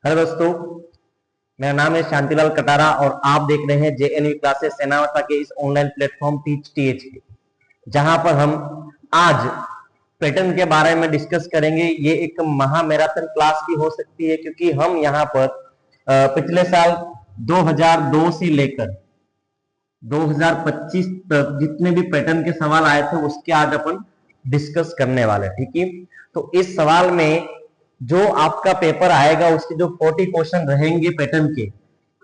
Hello दोस्तों, मेरा नाम है शांतिलाल कटारा और आप देख रहे हैं जेएनयू क्लासेस सेनावता के इस ऑनलाइन प्लेटफॉर्म टीच टीएच के, जहां पर हम आज पैटर्न के बारे में डिस्कस करेंगे। ये एक महा मैराथन क्लास भी हो सकती है क्योंकि हम यहाँ पर पिछले साल 2002 से लेकर 2025 तक जितने भी पैटर्न के सवाल आए थे उसके आज अपन डिस्कस करने वाले, ठीक है। तो इस सवाल में जो आपका पेपर आएगा उसके जो 40 क्वेश्चन रहेंगे पैटर्न के,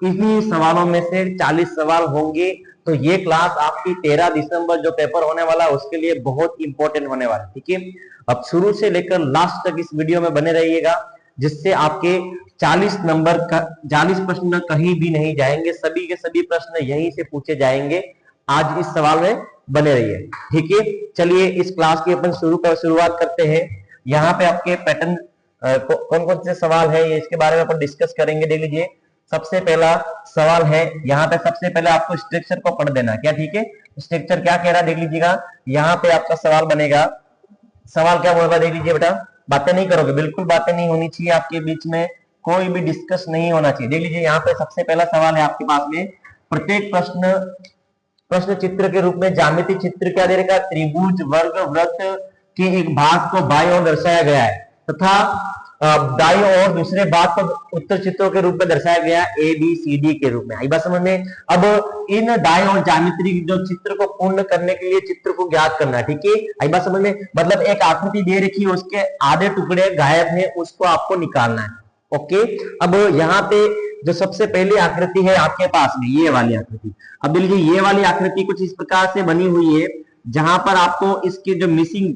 इन्हीं सवालों में से 40 सवाल होंगे। तो ये क्लास आपकी 13 दिसंबर जो पेपर होने वाला है उसके लिए बहुत इंपॉर्टेंट होने वाला है, ठीक है। अब शुरू से लेकर लास्ट तक इस वीडियो में बने रहिएगा, जिससे आपके 40 नंबर का 40 प्रश्न कहीं भी नहीं जाएंगे, सभी के सभी प्रश्न यहीं से पूछे जाएंगे। आज इस सवाल में बने रहिए, ठीक है। चलिए इस क्लास की अपन शुरुआत करते हैं। यहाँ पे आपके पैटर्न कौन कौन से सवाल है ये इसके बारे में अपन डिस्कस करेंगे। देख लीजिए, सबसे पहला सवाल है यहाँ पे। सबसे पहले आपको स्ट्रक्चर को पढ़ देना, क्या ठीक है। स्ट्रक्चर क्या कह रहा है देख लीजिएगा। यहाँ पे आपका सवाल बनेगा, सवाल क्या बोल रहा है देख लीजिए बेटा। बातें नहीं करोगे, बिल्कुल बातें नहीं होनी चाहिए आपके बीच में, कोई भी डिस्कस नहीं होना चाहिए। देख लीजिए यहाँ पे सबसे पहला सवाल है आपके पास में। प्रत्येक प्रश्न चित्र के रूप में ज्यामिति चित्र क्या दे रखा, त्रिभुज, वर्ग, वृत्त के एक भाग को बाईं ओर दर्शाया गया है तथा दाईं ओर दूसरे भाग को उत्तर चित्रों के रूप में दर्शाया गया ए बी सी डी के रूप में। आई बात समझ में। अब इन दाईं ओर ज्यामिति जो चित्र को पूर्ण करने के लिए चित्र को ज्ञात करना, ठीक है। आई बात समझ में। मतलब एक आकृति दे रखी है, उसके आधे टुकड़े गायब है, उसको आपको निकालना है। ओके, अब यहाँ पे जो सबसे पहली आकृति है आपके पास में ये वाली आकृति। अब देखिए ये वाली आकृति कुछ इस प्रकार से बनी हुई है, जहां पर आपको इसके जो मिसिंग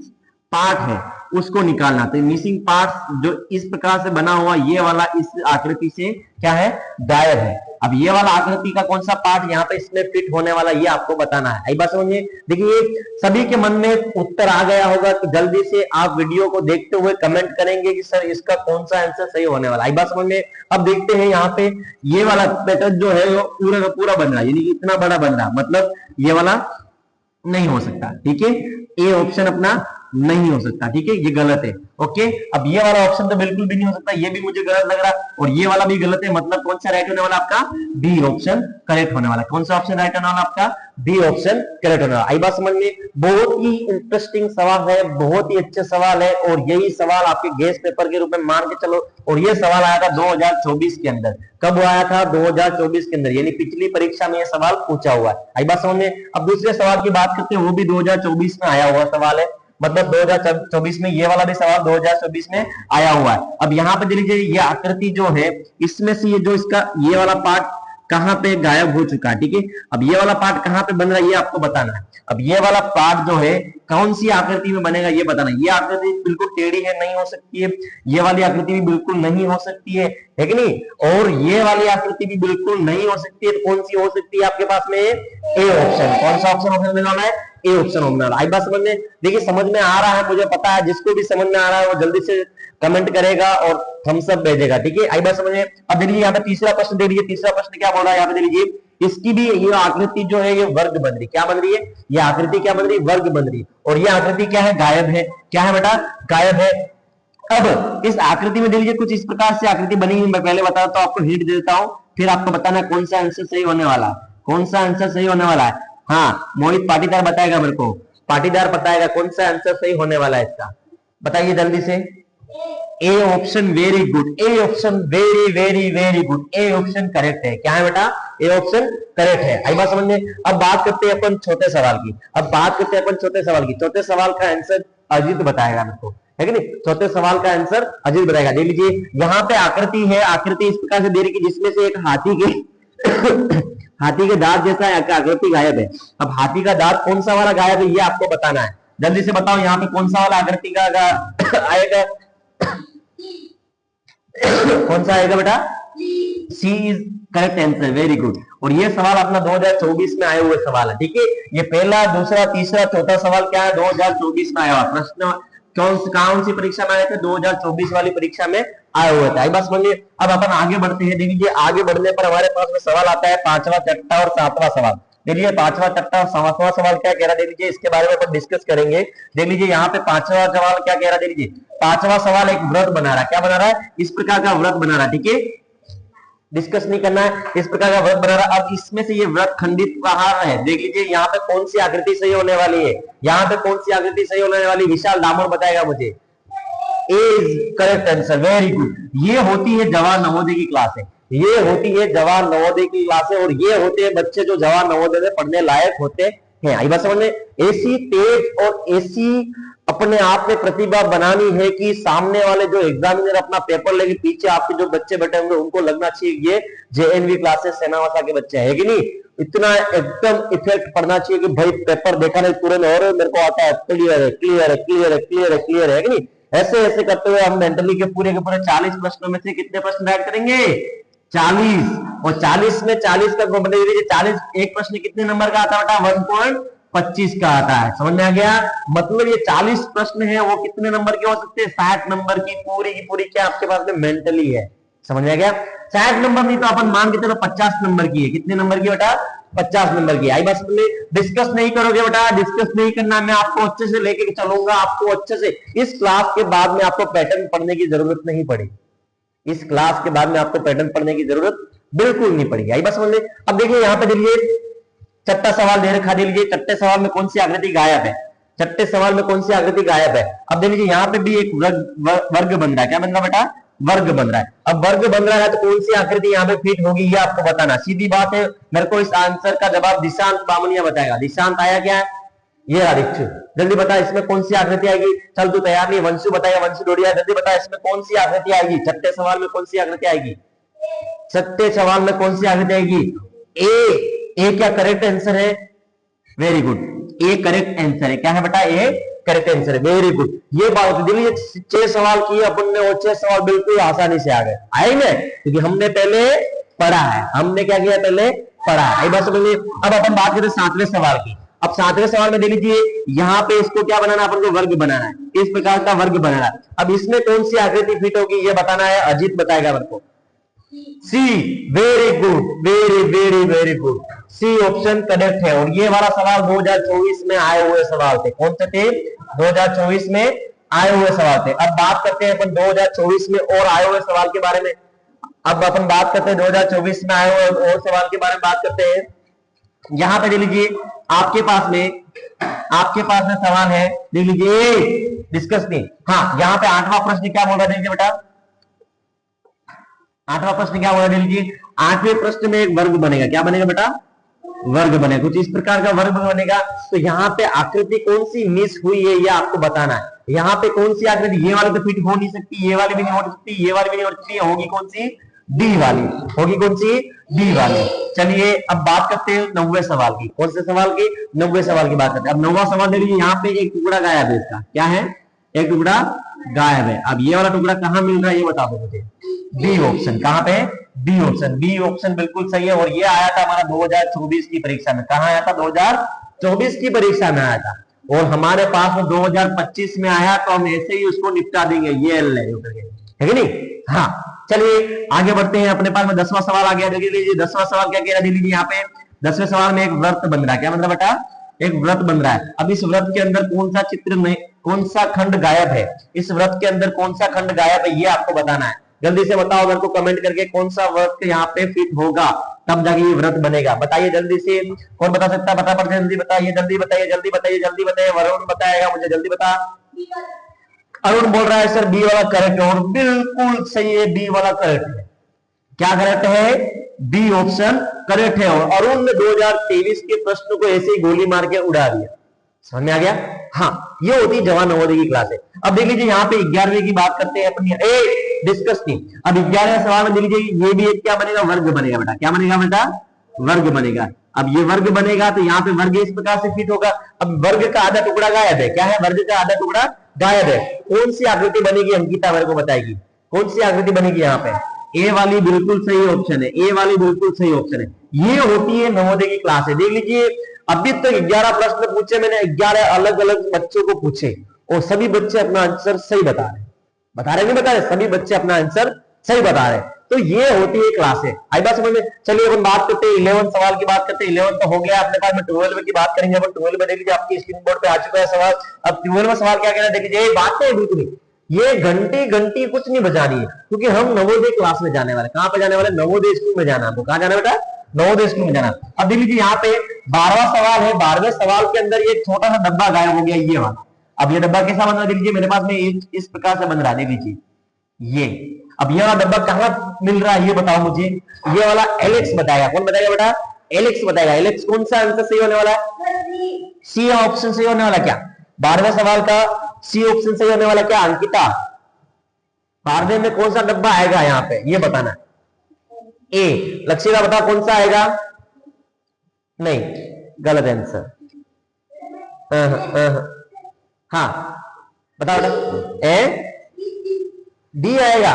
पार्ट है उसको निकालना। तो मिसिंग पार्ट जो इस प्रकार से बना हुआ ये वाला इस आकृति से क्या है, गायब है। अब ये वाला आकृति का कौन सा पार्ट यहाँ पे इसमें फिट होने वाला ये आपको बताना है। आई बात समझिए। देखिए सभी के मन में उत्तर आ गया होगा कि जल्दी से आप वीडियो को देखते हुए कमेंट करेंगे कि सर इसका कौन सा आंसर सही होने वाला। आई बात समझ में। अब देखते हैं यहाँ पे ये वाला पैटर्न जो है वो पूरा का पूरा बन रहा है, यानी कि इतना बड़ा बन रहा, मतलब ये वाला नहीं हो सकता, ठीक है। ए ऑप्शन अपना नहीं हो सकता, ठीक है, ये गलत है। ओके, अब ये वाला ऑप्शन तो बिल्कुल भी नहीं हो सकता, ये भी मुझे गलत लग रहा, और ये वाला भी गलत है। मतलब कौन सा राइट होने वाला आपका, बी ऑप्शन करेक्ट होने वाला। कौन सा ऑप्शन राइट होने वाला आपका, बी ऑप्शन करेक्ट होने वाला। आई बात समझ में। बहुत ही इंटरेस्टिंग सवाल है, बहुत ही अच्छे सवाल है, और यही सवाल आपके गेस्ट पेपर के रूप में मान के चलो। और ये सवाल आया था 2024 के अंदर। कब आया था, 2024 के अंदर, यानी पिछली परीक्षा में ये सवाल पूछा हुआ है। आई बात समझ में। अब दूसरे सवाल की बात करते हैं, वो भी 2024 में आया हुआ सवाल है, मतलब 2024 में ये वाला भी सवाल 2024 में आया हुआ है। अब यहाँ पे देख लीजिए ये आकृति जो है, इसमें से ये जो इसका ये वाला पार्ट कहाँ पे गायब हो चुका है, ठीक है। अब ये वाला पार्ट कहाँ पे बन रहा है ये आपको बताना है। अब ये वाला पार्ट जो है कौन सी आकृति में बनेगा ये बताना है। ये आकृति बिल्कुल टेढ़ी है, नहीं हो सकती है। ये वाली आकृति भी बिल्कुल नहीं हो सकती है कि नहीं। और ये वाली आकृति भी बिल्कुल नहीं हो सकती है। तो कौन सी हो सकती है आपके पास में, ए ऑप्शन। कौन सा ऑप्शन होने वाला है, ए ऑप्शन होने वाला। आई बात समझ में। देखिए समझ में आ रहा है, मुझे पता है, जिसको भी समझ में आ रहा है वो जल्दी से कमेंट करेगा और थम्स अप भेजेगा, ठीक है। आई बात समझ में। अब देखिए यहाँ पे तीसरा प्रश्न देख लीजिए, तीसरा प्रश्न क्या बोल रहा है यहाँ पे देख लीजिए। इसकी भी ये आकृति जो है ये वर्ग बन रही, क्या बन रही है, ये आकृति क्या बन रही है, वर्ग बन रही है। और ये आकृति क्या है, गायब है। क्या है बेटा, गायब है। अब इस आकृति में देख लीजिए कुछ इस प्रकार से आकृति बनी हुई, मैं पहले बताता हूं, आपको हिंट दे देता हूं, फिर आपको बताना कौन सा आंसर सही होने वाला, कौन सा आंसर सही होने वाला है। हाँ, मोहित पाटीदार बताएगा मेरे को, पाटीदार बताएगा कौन सा आंसर सही होने वाला है इसका, बताइए जल्दी से। A option, very good. A option very very very good. A option correct है। क्या है बेटा, ए ऑप्शन करेक्ट है। आई बात समझ में। अब बात करते हैं अपन छोटे सवाल की। अब बात करते हैं अपन छोटे सवाल की। छोटे सवाल का आंसर अजीत बताएगा मेरे को, है कि नहीं। छोटे सवाल का आंसर अजीत बताएगा। देख लीजिए यहाँ पे आकृति है, आकृति इस प्रकार से दे रही है जिसमें से एक हाथी के हाथी के दांत जैसा आकृति गायब है। अब हाथी का दांत कौन सा वाला गायब है ये आपको बताना है। जल्दी से बताओ यहाँ पे कौन सा वाला आकृति का आएगा, कौन सा आएगा बेटा, C is correct answer, very good. और ये सवाल अपना 2024 में आए हुए सवाल है, ठीक है। ये पहला, दूसरा, तीसरा, चौथा सवाल क्या है, 2024 में आया हुआ प्रश्न। कौन सी परीक्षा में आए थे, 2024 वाली परीक्षा में आए हुए थे। आई बात समझिए। अब अपन आगे बढ़ते हैं। देखिए आगे बढ़ने पर हमारे पास में सवाल आता है 5वां, 6वां और 7वां सवाल। देख लीजिए पांचवा छठा सातवां सवाल क्या कह रहा है, देख लीजिए इसके बारे में अपन डिस्कस करेंगे। देख लीजिए यहाँ पे पांचवा सवाल क्या कह रहा है, देख लीजिए पांचवा सवाल एक व्रत बना रहा है, क्या बना रहा है, इस प्रकार का व्रत बना रहा है, ठीक है, डिस्कस नहीं करना है, इस प्रकार का व्रत बना रहा है। अब इसमें से ये व्रत खंडित कहाँ है, देख लीजिए यहाँ पे कौन सी आकृति सही होने वाली है, यहाँ पे कौन सी आकृति सही होने वाली, विशाल दामोर बताएगा मुझे। A is correct answer, very good. ये होती है जवाहर नवोदय की क्लास है, ये होती है जवाहर नवोदय की क्लास है, और ये होते हैं बच्चे जो जवाहर नवोदय में पढ़ने लायक होते हैं। आई बात समझ में, ऐसी तेज और ऐसी अपने आप में प्रतिभा बनानी है कि सामने वाले जो एग्जामिनर अपना पेपर लेके पीछे आपके जो बच्चे बैठे होंगे उनको लगना चाहिए ये जेएनवी क्लासेस सेनावासा के बच्चे है कि नहीं, इतना एकदम इफेक्ट पड़ना चाहिए कि भाई पेपर देखा नहीं तुरंत और मेरे को आता है, क्लियर है क्लियर है क्लियर है क्लियर है क्लियर है कि नहीं। ऐसे ऐसे करते हुए हम मेंटली के पूरे 40 प्रश्नों में से कितने प्रश्न ऐड करेंगे, 40, और 40 में 40 का 40 एक प्रश्न कितने नंबर का आता है बेटा, 1.25 का आता है, समझ में आ गया। मतलब ये 40 प्रश्न है वो कितने नंबर के हो सकते हैं, 60 नंबर की पूरी क्या आपके पास में मेंटली है, समझ में आ गया। 60 नंबर नहीं तो अपन मान के चलो 50 नंबर की है, कितने नंबर की बेटा, 50 नंबर की। आई बस डिस्कस नहीं करोगे बेटा, डिस्कस नहीं करना, मैं आपको अच्छे से लेके चलूंगा, आपको अच्छे से इस क्लास के बाद में आपको पैटर्न पढ़ने की जरूरत नहीं पड़ेगी, इस क्लास के बाद में आपको पैटर्न पढ़ने की जरूरत बिल्कुल नहीं पड़ेगी। आई बस समझ लीजिए। अब देखिए यहाँ पे देखिए छठा सवाल दे रखा, दे लीजिए छठे सवाल में कौन सी आकृति गायब है, छठे सवाल में कौन सी आकृति गायब है। अब देख लीजिए यहाँ पे भी एक वर्ग बन रहा है, क्या बन रहा है बेटा, वर्ग बन रहा है। अब वर्ग बन रहा है तो कौन सी आकृति यहाँ पे फिट होगी ये आपको बताना, सीधी बात है। मेरे को इस आंसर का जवाब दिशांत बामनिया बताएगा। दिशांत आया क्या है, ये आदित्य, जल्दी बता इसमें कौन सी आकृति आएगी। चल तू तैयार नहीं, वंशु बताएगा, वंशु डोडिया, जल्दी बता इसमें कौन सी आकृति आएगी, छठे सवाल में कौन सी आकृति आएगी, छठे सवाल में कौन सी आकृति आएगी, ए क्या करेक्ट आंसर है, वेरी गुड, ए करेक्ट आंसर है, क्या है बेटा, ए करेक्ट आंसर है, वेरी गुड। ये बात दिल्ली 6 सवाल किए अपन ने, और 6 सवाल बिल्कुल आसानी से आ गए, आए ना, क्योंकि हमने पहले पढ़ा है, हमने क्या किया, पहले पढ़ा है। बात समझिए। अब अपन बात करें 7वें सवाल की। अब 7वें सवाल में दे लीजिए यहाँ पे इसको क्या बनाना, अपन को वर्ग बनाना है, इस प्रकार का वर्ग बनाना है। अब इसमें कौन सी आकृति फिट होगी ये बताना है, अजीत बताएगा मेरे को। C, very good, very good, C option correct है। और ये वाला सवाल 2024 में आए हुए सवाल थे, कौन से थे, 2024 में आए हुए सवाल थे। अब बात करते हैं अपन 2024 में और आए हुए सवाल के बारे में। अब अपन बात करते हैं 2024 में आए हुए और सवाल के बारे में बात करते हैं। यहां पे देख लीजिए आपके पास में सवाल है, देख लीजिए डिस्कस नहीं, हाँ यहाँ पे 8वां प्रश्न क्या बोल रहा है, देखिए बेटा 8वां प्रश्न क्या बोल रहा है, लीजिए 8वें प्रश्न में एक वर्ग बनेगा, क्या बनेगा बेटा, वर्ग बनेगा, कुछ इस प्रकार का वर्ग बनेगा। तो यहाँ पे आकृति कौन सी मिस हुई है ये आपको बताना है। यहाँ पे कौन सी आकृति, ये वाली तो फिट हो नहीं सकती, ये वाली भी नहीं हो सकती, ये वाली भी नहीं हो सकती, होगी कौन सी, डी वाली, होगी कौन सी, डी वाली। चलिए अब बात करते हैं 9वें सवाल की, कौन से सवाल की, 9वें सवाल की बात करते हैं। अब 9वां सवाल देखिए यहाँ पे एक टुकड़ा गायब है, इसका क्या है, एक टुकड़ा गायब है। अब ये वाला टुकड़ा कहाँ मिल रहा है ये बता दो मुझे, बी ऑप्शन, कहां पे, बी ऑप्शन, बी ऑप्शन बिल्कुल सही है। और ये आया था हमारा 2024 की परीक्षा में, कहां आया था, 2024 की परीक्षा में आया था, और हमारे पास वो 2025 में आया, तो हम ऐसे ही उसको निपटा देंगे, ये है कि नहीं। हाँ चलिए आगे बढ़ते हैं, अपने पास में 10वां सवाल आ गया, देख लीजिए 10वां सवाल क्या कह रहा है, लीजिए यहाँ पे 10वें सवाल में एक व्रत बन रहा है, क्या बन रहा है बेटा, एक व्रत बन रहा है। अब इस व्रत के अंदर कौन सा चित्र में कौन सा खंड गायब है, इस व्रत के अंदर कौन सा खंड गायब है ये आपको बताना है। जल्दी से बताओ मेरे को कमेंट करके, कौन सा व्रत यहाँ पे फिट होगा, तब जाके ये व्रत बनेगा, बताइए जल्दी से, कौन बता सकता है, बता पर जल्दी बताइए, जल्दी बताइए, जल्दी बताइए, जल्दी बताइए। वरुण बताएगा मुझे, जल्दी बता। अरुण बोल रहा है सर बी वाला करेक्ट है, और बिल्कुल सही है, बी वाला करेक्ट है। क्या करेक्ट है, बी ऑप्शन करेक्ट है। और अरुण ने 2023 के प्रश्न को ऐसे ही गोली मार के उड़ा दिया, समझ में आ गया। हाँ ये होती है जवाहर नवोदय की क्लास है। अब देख लीजिए यहाँ पे 11वें की बात करते हैं अपनी, डिस्कस की। अब 11वें सवाल में देख लीजिए ये भी एक क्या बनेगा, वर्ग बनेगा बेटा, क्या बनेगा बेटा, वर्ग बनेगा। अब ये वर्ग बनेगा तो यहाँ पे वर्ग इस प्रकार से फिट होगा। अब वर्ग का आधा टुकड़ा गायब है, क्या है, वर्ग का आधा टुकड़ा गायब है। कौन सी आकृति बनेगी अंकिता मेरे को बताएगी, कौन सी आकृति बनेगी यहाँ पे, ए वाली बिल्कुल सही ऑप्शन है, ए वाली बिल्कुल सही ऑप्शन है। ये होती है नवोदय की क्लास है। देख लीजिए अभी तक 11 प्रश्न पूछे मैंने, 11 अलग अलग बच्चों को पूछे, और सभी बच्चे अपना आंसर सही बता रहे नहीं बता रहे, सभी बच्चे अपना आंसर सही बता रहे। तो ये होती है क्लासें। आई बात समझ में? चलिए अपन बात करते हैं 11 सवाल की बात करते हैं। 11 तो हो गया अपने पास में, 12 की बात करेंगे अपन। 12 में देख लीजिए आपकी स्क्रीन बोर्ड पे आ चुका है सवाल। अब 12वां सवाल क्या कह रहा है देख लीजिए, बात नहीं बिल्कुल ही, ये घंटी घंटी कुछ नहीं बजानी है, क्योंकि हम नवोदय क्लास में जाने वाले। कहां पे जाने वाले? नवोदय स्कूल में जाना। आपको कहां जाना बेटा? नवोदय स्कूल में जाना। अब देख लीजिए यहाँ पे 12वां सवाल है। 12वें सवाल के अंदर ये छोटा सा डब्बा गायब हो गया, ये वाला। अब ये डब्बा कैसा बन रहा है देख लीजिए, मेरे पास में इस प्रकार से बन रहा है, देख लीजिए ये। अब ये वाला डब्बा कहां मिल रहा है ये बताओ मुझे। ये वाला एलेक्स बताएगा। कौन बताएगा बेटा? एलेक्स बताएगा। एलेक्स कौन सा आंसर सही होने वाला है? सी ऑप्शन सही होने वाला क्या? 12वें सवाल का सी ऑप्शन सही होने वाला क्या? अंकिता 12वें में कौन सा डब्बा आएगा यहाँ पे ये बताना। ए। लक्ष्मीदा बता कौन सा आएगा? नहीं, गलत आंसर। हाँ बताओ बेटा। ए डी आएगा।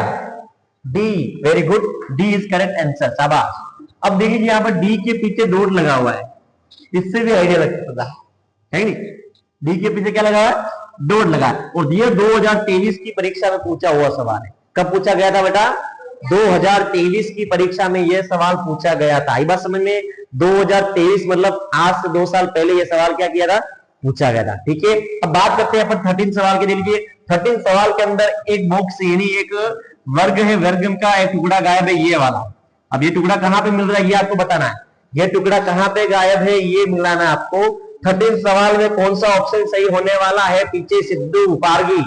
D, very good, D is correct answer, शाबाश। अब देखिए यहाँ पर डी के पीछे डॉट लगा हुआ है, इससे भी आइडिया लग सकता है नहीं? डी के पीछे क्या लगा हुआ है? डॉट लगा। और ये 2023 की परीक्षा में पूछा हुआ सवाल है। कब पूछा गया था बेटा? 2023 की परीक्षा में यह सवाल पूछा गया था। आई बात समझ में? 2023 मतलब आज से 2 साल पहले यह सवाल क्या किया था? पूछा गया था। ठीक है, अब बात करते हैं अपन 13 सवाल के। देखिए 13 सवाल के अंदर एक बॉक्स यानी एक वर्ग है, वर्ग का एक टुकड़ा गायब है, ये वाला। अब ये टुकड़ा कहां पे मिल रहा है ये आपको बताना है। ये टुकड़ा कहां पे गायब है ये मिलाना है आपको। 13 सवाल में कौन सा ऑप्शन सही होने वाला है? पीछे सिद्धू पारगी,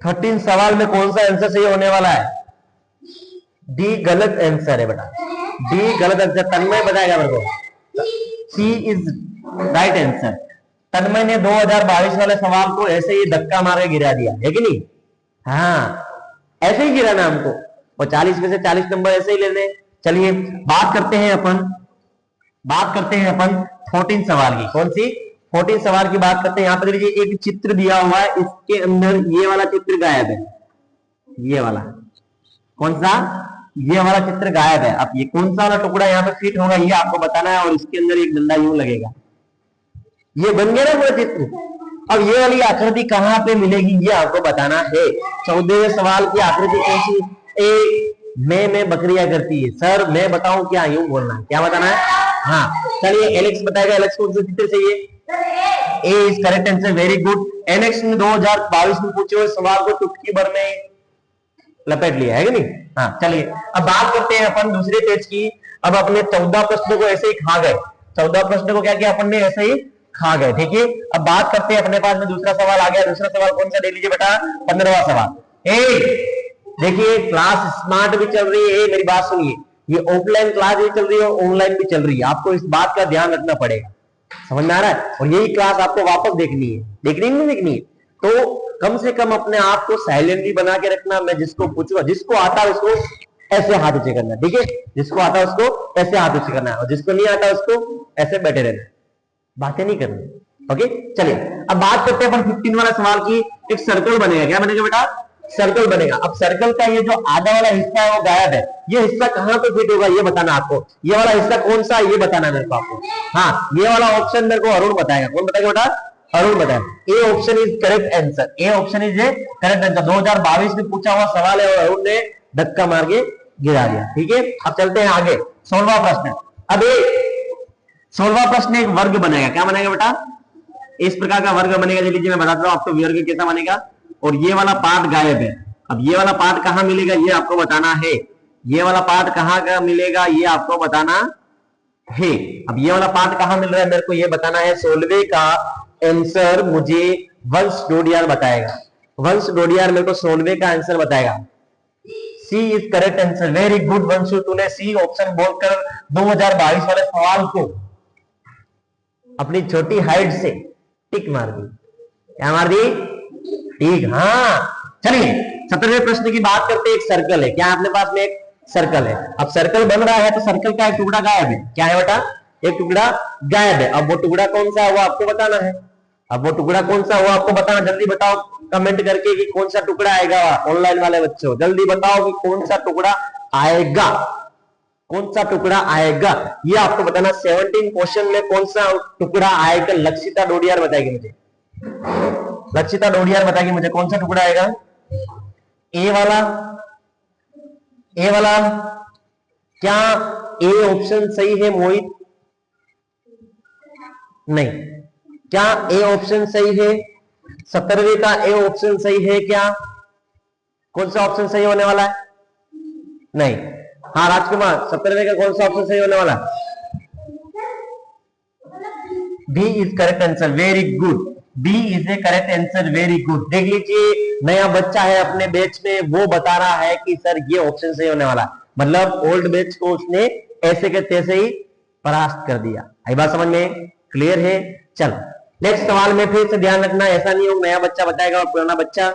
13 सवाल में कौन सा आंसर सही होने वाला है? डी गलत आंसर है बेटा, डी गलत आंसर। तन्मय बताएगा मेरे को। सी इज राइट आंसर। तन्मय ने 2022 वाले सवाल को ऐसे ही धक्का मार के गिरा दिया है कि नहीं? हाँ, ऐसे ही गिराना हमको, और 40 में से 40 नंबर ऐसे ही लेने। चलिए बात करते हैं अपन 14 सवाल की। कौन सी? 14 सवाल की बात करते हैं। यहाँ पर देखिए एक चित्र दिया हुआ है, इसके अंदर ये वाला चित्र गायब है। ये वाला कौन सा? ये वाला चित्र गायब है। अब ये कौन सा वाला टुकड़ा यहाँ पे फिट होगा ये आपको बताना है, और इसके अंदर एक डंडा यूं लगेगा। ये बन गया ना पूरा चित्र। अब ये वाली आकृति कहां पे मिलेगी ये आपको बताना है। 14वें सवाल की आकृति कौन सी? ए मैं बकरियां करती है। सर मैं बताऊं क्या? यूं बोलना है, क्या बताना है? हाँ चलिए एलेक्स बताएगा। एलेक्स कौन सा चित्र चाहिए? A is correct answer, very good. Alex ने 2022 में पूछे हुए सवाल को चुटकी भर में लपेट लिया है कि नहीं? हाँ चलिए अब बात करते हैं अपन दूसरे पेज की। अब अपने 14 प्रश्नों को ऐसे ही खा गए। 14 प्रश्नों को क्या किया अपन ने? ऐसे ही खा गए। ठीक है, अब बात करते हैं, अपने पास में दूसरा सवाल आ गया। दूसरा सवाल कौन सा दे लीजिए बेटा? 15वां सवाल। देखिए क्लास स्मार्ट भी चल रही है, मेरी बात सुनिए, ये ऑफलाइन क्लास भी चल रही है और ऑनलाइन भी चल रही है। आपको इस बात का ध्यान रखना पड़ेगा, समझ में आ रहा है? और यही क्लास आपको वापस देखनी है, नहीं देखनी है तो कम से कम अपने आप को साइलेंटली बना के रखना। मैं जिसको पूछूंगा, जिसको आता है उसको ऐसे हाथ ऊंचे करना, ठीक है? जिसको आता है उसको ऐसे हाथ ऊंचे करना है, और जिसको नहीं आता उसको ऐसे बैठे रहना, बातें नहीं करनी। ओके चलिए अब बात करते हैं अपन 15 वाला सवाल की। एक सर्कल बनेगा। क्या बनेगा बेटा? सर्कल बनेगा। अब सर्कल का ये जो आधा वाला हिस्सा है वो गायब है। ये हिस्सा कहां पे फिट होगा ये बताना आपको। ये वाला हिस्सा कौन सा है ये बताना है मेरे को आपको। हाँ ये वाला ऑप्शन मेरे को अरुण बताएगा। कौन बताएगा बेटा? अरुण बताएगा। ए option is correct answer. A option is correct answer. 2022 में पूछा हुआ सवाल है और अरुण ने धक्का मार के गिरा दिया। ठीक है, अब चलते हैं आगे। 16वां प्रश्न। अब 16वां प्रश्न एक वर्ग बनेगा। क्या बनेगा बेटा? इस प्रकार का वर्ग बनेगा। लीजिए मैं बताता हूं आपको वर्ग कैसा बनेगा। और ये वाला पार्ट गायब है। अब ये वाला पार्ट कहां मिलेगा ये आपको बताना है। ये वाला पार्ट कहां का मिलेगा ये आपको बताना है। अब ये वाला पार्ट कहां मिल रहा है मेरे को ये बताना है। 16वें का आंसर मुझे वंश डोडियार बताएगा। वंश डोडियार मेरे को 16वें का आंसर बताएगा। C is correct answer, very good Vanshu, तूने सी ऑप्शन बोलकर 2022 वाले सवाल को अपनी छोटी हाइट से टिक मार दी। क्या मार दी? ठीक। हाँ चलिए 17वें प्रश्न की बात करते हैं। एक सर्कल है। क्या अपने पास में एक सर्कल है। अब सर्कल बन रहा है तो सर्कल का एक टुकड़ा गायब है। क्या है बेटा? एक टुकड़ा गायब है। अब वो टुकड़ा कौन सा है वो आपको बताना है। अब वो टुकड़ा कौन सा वो आपको बताना, जल्दी बताओ कमेंट करके कि कौन सा टुकड़ा आएगा। ऑनलाइन वाले बच्चों जल्दी बताओ कि कौन सा टुकड़ा आएगा, कौन सा टुकड़ा आएगा ये आपको बताना। 17 क्वेश्चन में कौन सा टुकड़ा आएगा? लक्षिता डोडियार बताएगी मुझे। लक्षिता डोडियार बताएगी मुझे कौन सा टुकड़ा आएगा। ए वाला, ए वाला, क्या ए ऑप्शन सही है मोहित? नहीं। क्या ए ऑप्शन सही है? 17वें का ए ऑप्शन सही है क्या? कौन सा ऑप्शन सही होने वाला है? नहीं। हाँ राजकुमार, 17वें का कौन सा ऑप्शन सही होने वाला? B is correct answer, very good. B is a correct answer, very good. देख लीजिए, नया बच्चा है अपने बैच में, वो बता रहा है कि सर ये ऑप्शन सही होने वाला, मतलब ओल्ड बैच को उसने ऐसे के तैसे ही परास्त कर दिया। आई बात समझ में? क्लियर है? चलो नेक्स्ट सवाल में फिर से ध्यान रखना, ऐसा नहीं हो नया बच्चा बताएगा और पुराना बच्चा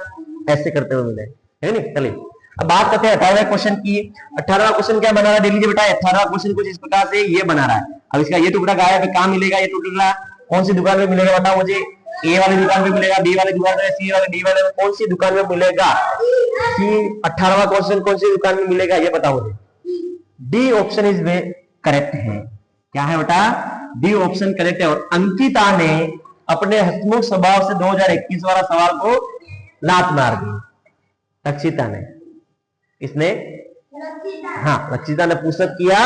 ऐसे करते हुए मिले, है नहीं? चलिए अब बात करते हैं 18वें क्वेश्चन की। 18वां क्वेश्चन क्या बना रहा है देख लीजिए बेटा। 18वां क्वेश्चन कुछ इस प्रकार से ये बना रहा है। अब इसका ये टुकड़ा गायब है, कहां मिलेगा ये टुकड़ा? कौन सी दुकान में मिलेगा बताओ मुझे? ए वाली दुकान में मिलेगा, बी वाली दुकान में, सी वाली, डी वाले में, कौन सी दुकान में मिलेगा? सी 18वां क्वेश्चन कौन सी दुकान में मिलेगा ये बताओ मुझे। डी ऑप्शन इज करेक्ट है। क्या है बेटा? डी ऑप्शन करेक्ट है। और अंकिता ने अपने हंसमुख स्वभाव से 2021 वाला सवाल को लात मार दी। रक्षिता ने, इसने, हाँ रक्षिता ने पुशअप किया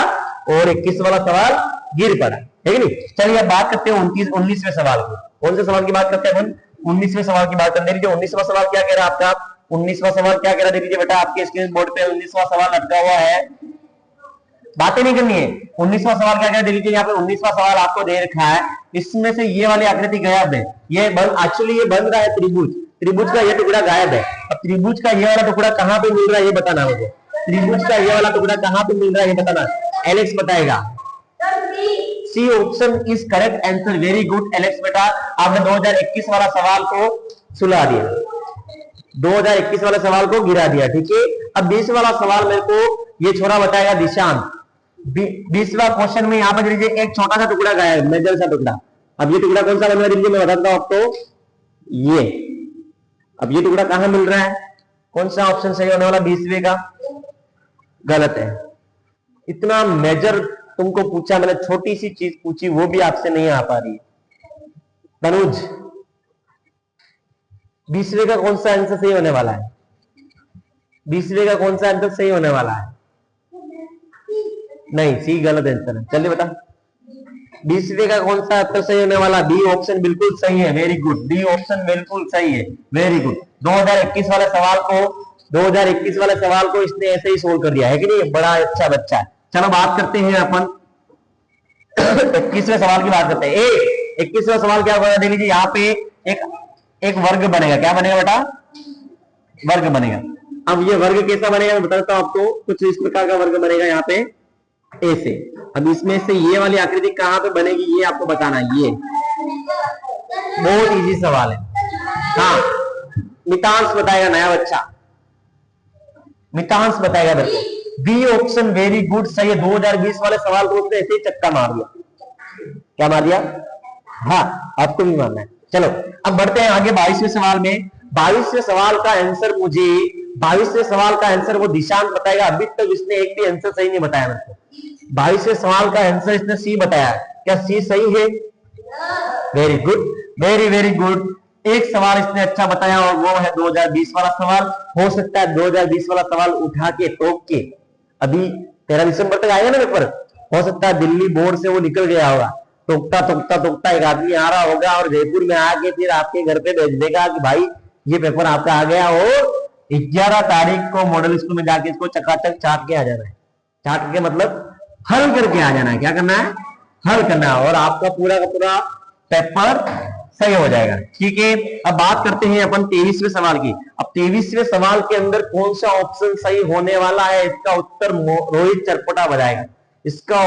और 21 वाला सवाल गिर पड़ा, ठीक है नहीं? चलिए अब बात करते हैं 19वें सवाल की। कौन से सवाल की बात करते हैं? 19वें सवाल की बात करते हैं। 19वां सवाल क्या कह रहा है आपका? 19वां सवाल क्या कह रहा है देख लीजिए बेटा, आपके स्क्रीन बोर्ड पे 19वां सवाल लटका हुआ है, बातें नहीं करनी है। 19वां सवाल क्या कह रहा है देख लीजिए, यहाँ पे 19वां सवाल आपको दे रखा है, इसमें से ये वाली आकृति गायब है। ये एक्चुअली ये बन रहा है त्रिभुज, त्रिभुज का ये टुकड़ा गायब है। अब त्रिभुज का ये वाला टुकड़ा कहाँ पे मिल रहा है ये बताना मुझे। त्रिभुज का ये वाला टुकड़ा कहाँ पे मिल रहा है ये बताना, एलेक्स बताएगा। C option is correct answer, very good Alex बेटा, आपने 2021 वाला सवाल को सुला दिया, 2021 वाले सवाल को गिरा दिया, ठीक है। अब 20 वाला सवाल मेरे को ये छोरा बताएगा दिशांत। 20वां क्वेश्चन में यहाँ पे दीजिए एक छोटा सा टुकड़ा गायब, मेजर सा टुकड़ा। अब ये टुकड़ा कौन सा बन रहा है दीजिए, मैं बताता हूँ आपको। ये अब ये टुकड़ा कहां मिल रहा है? कौन सा ऑप्शन सही होने वाला? 20वें का गलत है। इतना मेजर तुमको पूछा मैंने, छोटी सी चीज पूछी, वो भी आपसे नहीं आ पा रही। तनुज 20वें का कौन सा आंसर सही होने वाला है? 20वें का कौन सा आंसर सही होने वाला है? नहीं, सी गलत आंसर है। चलिए बता 20वें का कौन सा आंसर सही होने वाला? बी ऑप्शन बिल्कुल सही है, वेरी गुड। डी ऑप्शन बिल्कुल सही है, वेरी गुड। 2021 वाले सवाल को इसने ऐसे ही सोल्व कर दिया है कि नहीं? बड़ा अच्छा बच्चा है। चलो बात करते हैं अपन 21वें सवाल की बात करते हैं। 21वां सवाल क्या होगा देख लीजिए, यहाँ पे एक वर्ग बनेगा। क्या बनेगा बेटा? वर्ग बनेगा। अब ये वर्ग कैसा बनेगा मैं बताता हूं आपको। कुछ इस प्रकार का वर्ग बनेगा यहाँ पे ऐसे। अब इसमें से ये वाली आकृति कहां पे बनेगी ये आपको बताना है। ये बहुत इजी सवाल है। हाँ मितांश बताएगा, नया बच्चा मितांश बताएगा मेरे को। बी ऑप्शन वेरी गुड सही है। 2020 वाले सवाल को उसने ऐसे ही चक्का मार दिया। क्या मार दिया? हाँ आपको भी मारना है। चलो अब बढ़ते हैं आगे 22वें सवाल में। 22वें सवाल का आंसर मुझे 22वें सवाल का आंसर वो दिशांत बताएगा। अभी तक इसने एक भी आंसर सही नहीं बताया मेरे को। 22वें सवाल का आंसर इसने सी बताया। क्या सी सही है? Very good, very very good. एक सवाल इसने अच्छा बताया और वो है 2020 वाला सवाल। हो सकता है 2020 वाला सवाल उठा के टोक के अभी 13 दिसंबर तक आएगा ना पेपर, हो सकता है दिल्ली बोर्ड से वो निकल गया होगा। टोकता टोकता टोकता एक आदमी आ रहा होगा और जयपुर में आके फिर आपके घर पे भेज देगा कि भाई ये पेपर आपका आ गया। और 11 तारीख को मॉडल स्कूल में जाके इसको चकाचक चाट के आ जाना है। चाट के मतलब हल करके आ जाना है। क्या करना है? हल करना है। और आपका पूरा का पूरा पेपर सही हो जाएगा, ठीक है। अब बात करते हैं अपन 23वें सवाल की। अब 23वें सवाल के अंदर कौन सा ऑप्शन सही होने वाला है? इसका उत्तर रोहित चरपटा बताएगा। इसका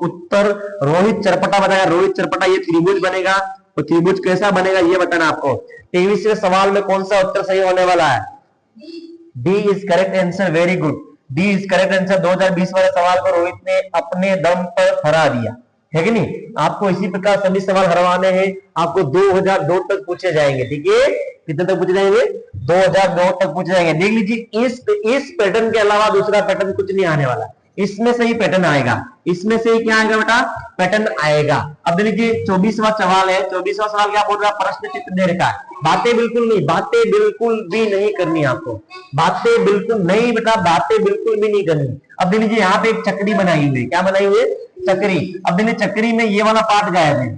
उत्तर रोहित चरपटा बताएगा। रोहित चरपटा ये त्रिभुज बनेगा। तो त्रिभुज कैसा बनेगा ये बताना आपको। 23वें सवाल में कौन सा उत्तर सही होने वाला है? D is correct answer, very good. D is correct answer. 2020 वाले सवाल को रोहित ने अपने दम पर हरा दिया है कि नहीं। आपको इसी प्रकार सभी सवाल हरवाने हैं। आपको 2002 तक पूछे जाएंगे, ठीक है। कितने तक पूछे जाएंगे? 2002 तक पूछे जाएंगे। देख लीजिए इस पैटर्न के अलावा दूसरा पैटर्न कुछ नहीं आने वाला। इसमें से ही पैटर्न आएगा, इसमें से ही क्या आएगा बेटा, पैटर्न आएगा। अब देखिए 24वां सवाल है। 24वां सवाल क्या बोल रहा है, प्रश्न चित्र दे रखा है। बातें बिल्कुल नहीं, बातें बिल्कुल भी नहीं करनी आपको, बातें बिल्कुल नहीं बेटा, बातें बिल्कुल भी नहीं करनी। अब देखिए यहाँ पे एक चक्री बनाई हुई है, क्या बनाई हुई है, चक्री। अब देखिए चक्री में ये वाला पार्ट गायब है,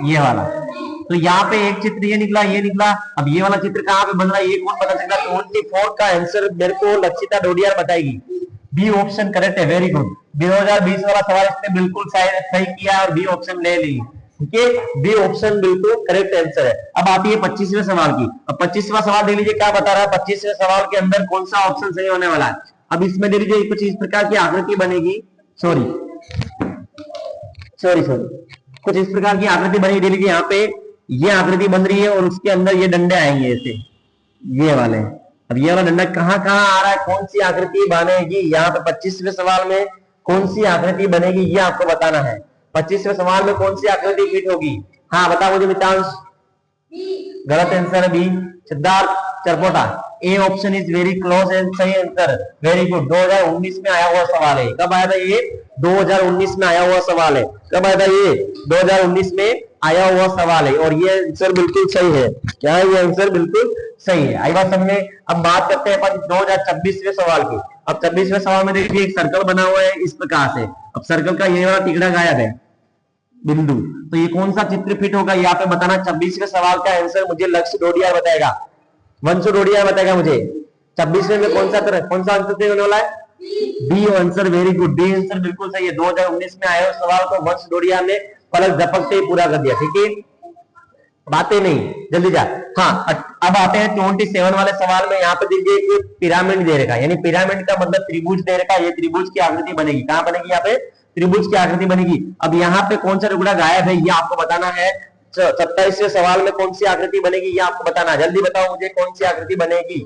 ये वाला, तो यहाँ पे एक चित्र ये निकला, ये निकला। अब ये वाला चित्र कहाँ पे बन रहा है, ये कौन पता चला। 24 का आंसर मेरे को लक्षिता डोडियार बताएगी। बी ऑप्शन करेक्ट है, वेरी गुड। 2020 वाला सवाल इसने बिल्कुल सही किया और बी ऑप्शन ले ली, ठीक है। बी ऑप्शन बिल्कुल करेक्ट आंसर है। अब आती है 25वें सवाल की। अब 25वां सवाल देख लीजिए क्या बता रहा है। 25वें सवाल के अंदर कौन सा ऑप्शन सही होने वाला है। अब इसमें दे लीजिए कुछ इस प्रकार की आकृति बनेगी, सॉरी कुछ इस प्रकार की आकृति बनेगी। दे लीजिए यहाँ पे ये आकृति बन रही है और उसके अंदर ये डंडे आएंगे ऐसे, ये वाले। अब ये वाला डंडा कहाँ कहाँ आ रहा है, कौन सी आकृति बनेगी यहाँ पे 25वें सवाल में, कौन सी आकृति बनेगी ये आपको बताना है। 25वें सवाल में कौन सी आकृति फिट होगी, हाँ बताओ मुझे मितांश। गलत आंसर है B, Siddharth Charpota. A option is very close and सही आंसर, वेरी गुड। 2019 में आया हुआ सवाल है। कब आया था ये, 2019 में आया हुआ सवाल है। कब आया था ये, 2019 में आया हुआ सवाल है और ये आंसर बिल्कुल सही है। क्या है, ये आंसर बिल्कुल सही है। आई बात समझ में। अब बात करते हैं अपन 2026वें सवाल की। अब 26वें सवाल में देखिए एक सर्कल बना हुआ है इस प्रकार से। अब सर्कल का ये वाला तिगड़ा गायब है, बिंदु, तो ये कौन सा चित्र फिट होगा यहाँ पे बताना। 26वें सवाल का आंसर मुझे लक्ष्य डोडियार बताएगा, वंशु डोडियार बताएगा मुझे। 26वें में कौन सा आंसर सही होने वाला है, B answer, very good. B answer बिल्कुल सही है। 2019 में आया सवाल को वंश डोडियार ने पलक झपकते ही पूरा कर दिया, ठीक है। बातें नहीं, जल्दी जा। हाँ अब आते हैं 27 वाले सवाल में। यहाँ पे देखिए एक पिरामिड दे रखा है, यानी पिरामिड का मतलब त्रिभुज दे रखा है। ये त्रिभुज की आकृति बनेगी, कहाँ बनेगी, यहाँ पे त्रिभुज की आकृति बनेगी। अब यहाँ पे कौन सा टुकड़ा गायब है ये आपको बताना है। 27वें सवाल में कौन सी आकृति बनेगी ये आपको बताना है। जल्दी बताओ मुझे कौन सी आकृति बनेगी,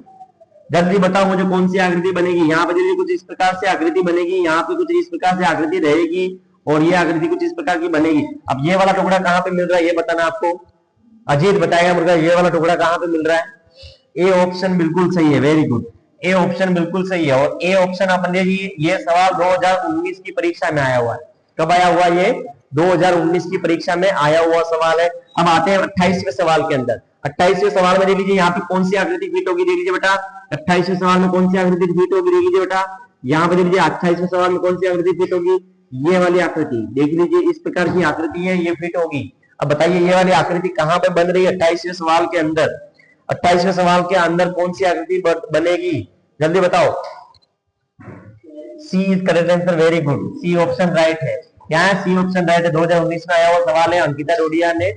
जल्दी बताओ मुझे कौन सी आकृति बनेगी। यहाँ पे देखिए कुछ इस प्रकार से आकृति बनेगी, यहाँ पे कुछ इस प्रकार से आकृति रहेगी और ये आकृति कुछ इस प्रकार की बनेगी। अब ये वाला टुकड़ा कहाँ पे मिल रहा है ये बताना आपको। अजीत बताएगा मुझे ये वाला टुकड़ा कहाँ पे मिल रहा है। ए ऑप्शन बिल्कुल सही है, वेरी गुड। ए ऑप्शन बिल्कुल सही है और ए ऑप्शन अपन देखिए ये सवाल 2019 की परीक्षा में आया हुआ है। कब आया हुआ ये, 2019 की परीक्षा में आया हुआ सवाल है। अब आते हैं 28वें सवाल के अंदर। 28वें सवाल में देख लीजिए यहाँ पे कौन सी आकृति फिट होगी, देख लीजिए बेटा। 28वें सवाल में कौन सी आकृति फिट होगी, देख लीजिए बेटा। यहाँ पे देख लीजिए 28वें सवाल में कौन सी आकृति फिट होगी, ये वाली आकृति देख लीजिए, इस प्रकार की आकृति है, ये फिट होगी। अब बताइए ये वाली आकृति कहाँ पे बन रही है 28वें सवाल के अंदर। 28वें सवाल के अंदर कौन सी आकृति बनेगी, जल्दी बताओ। C is correct answer, very good. C option right है, क्या है, सी ऑप्शन राइट है। 2019 में आया हुआ सवाल है, अंकिता डोडिया ने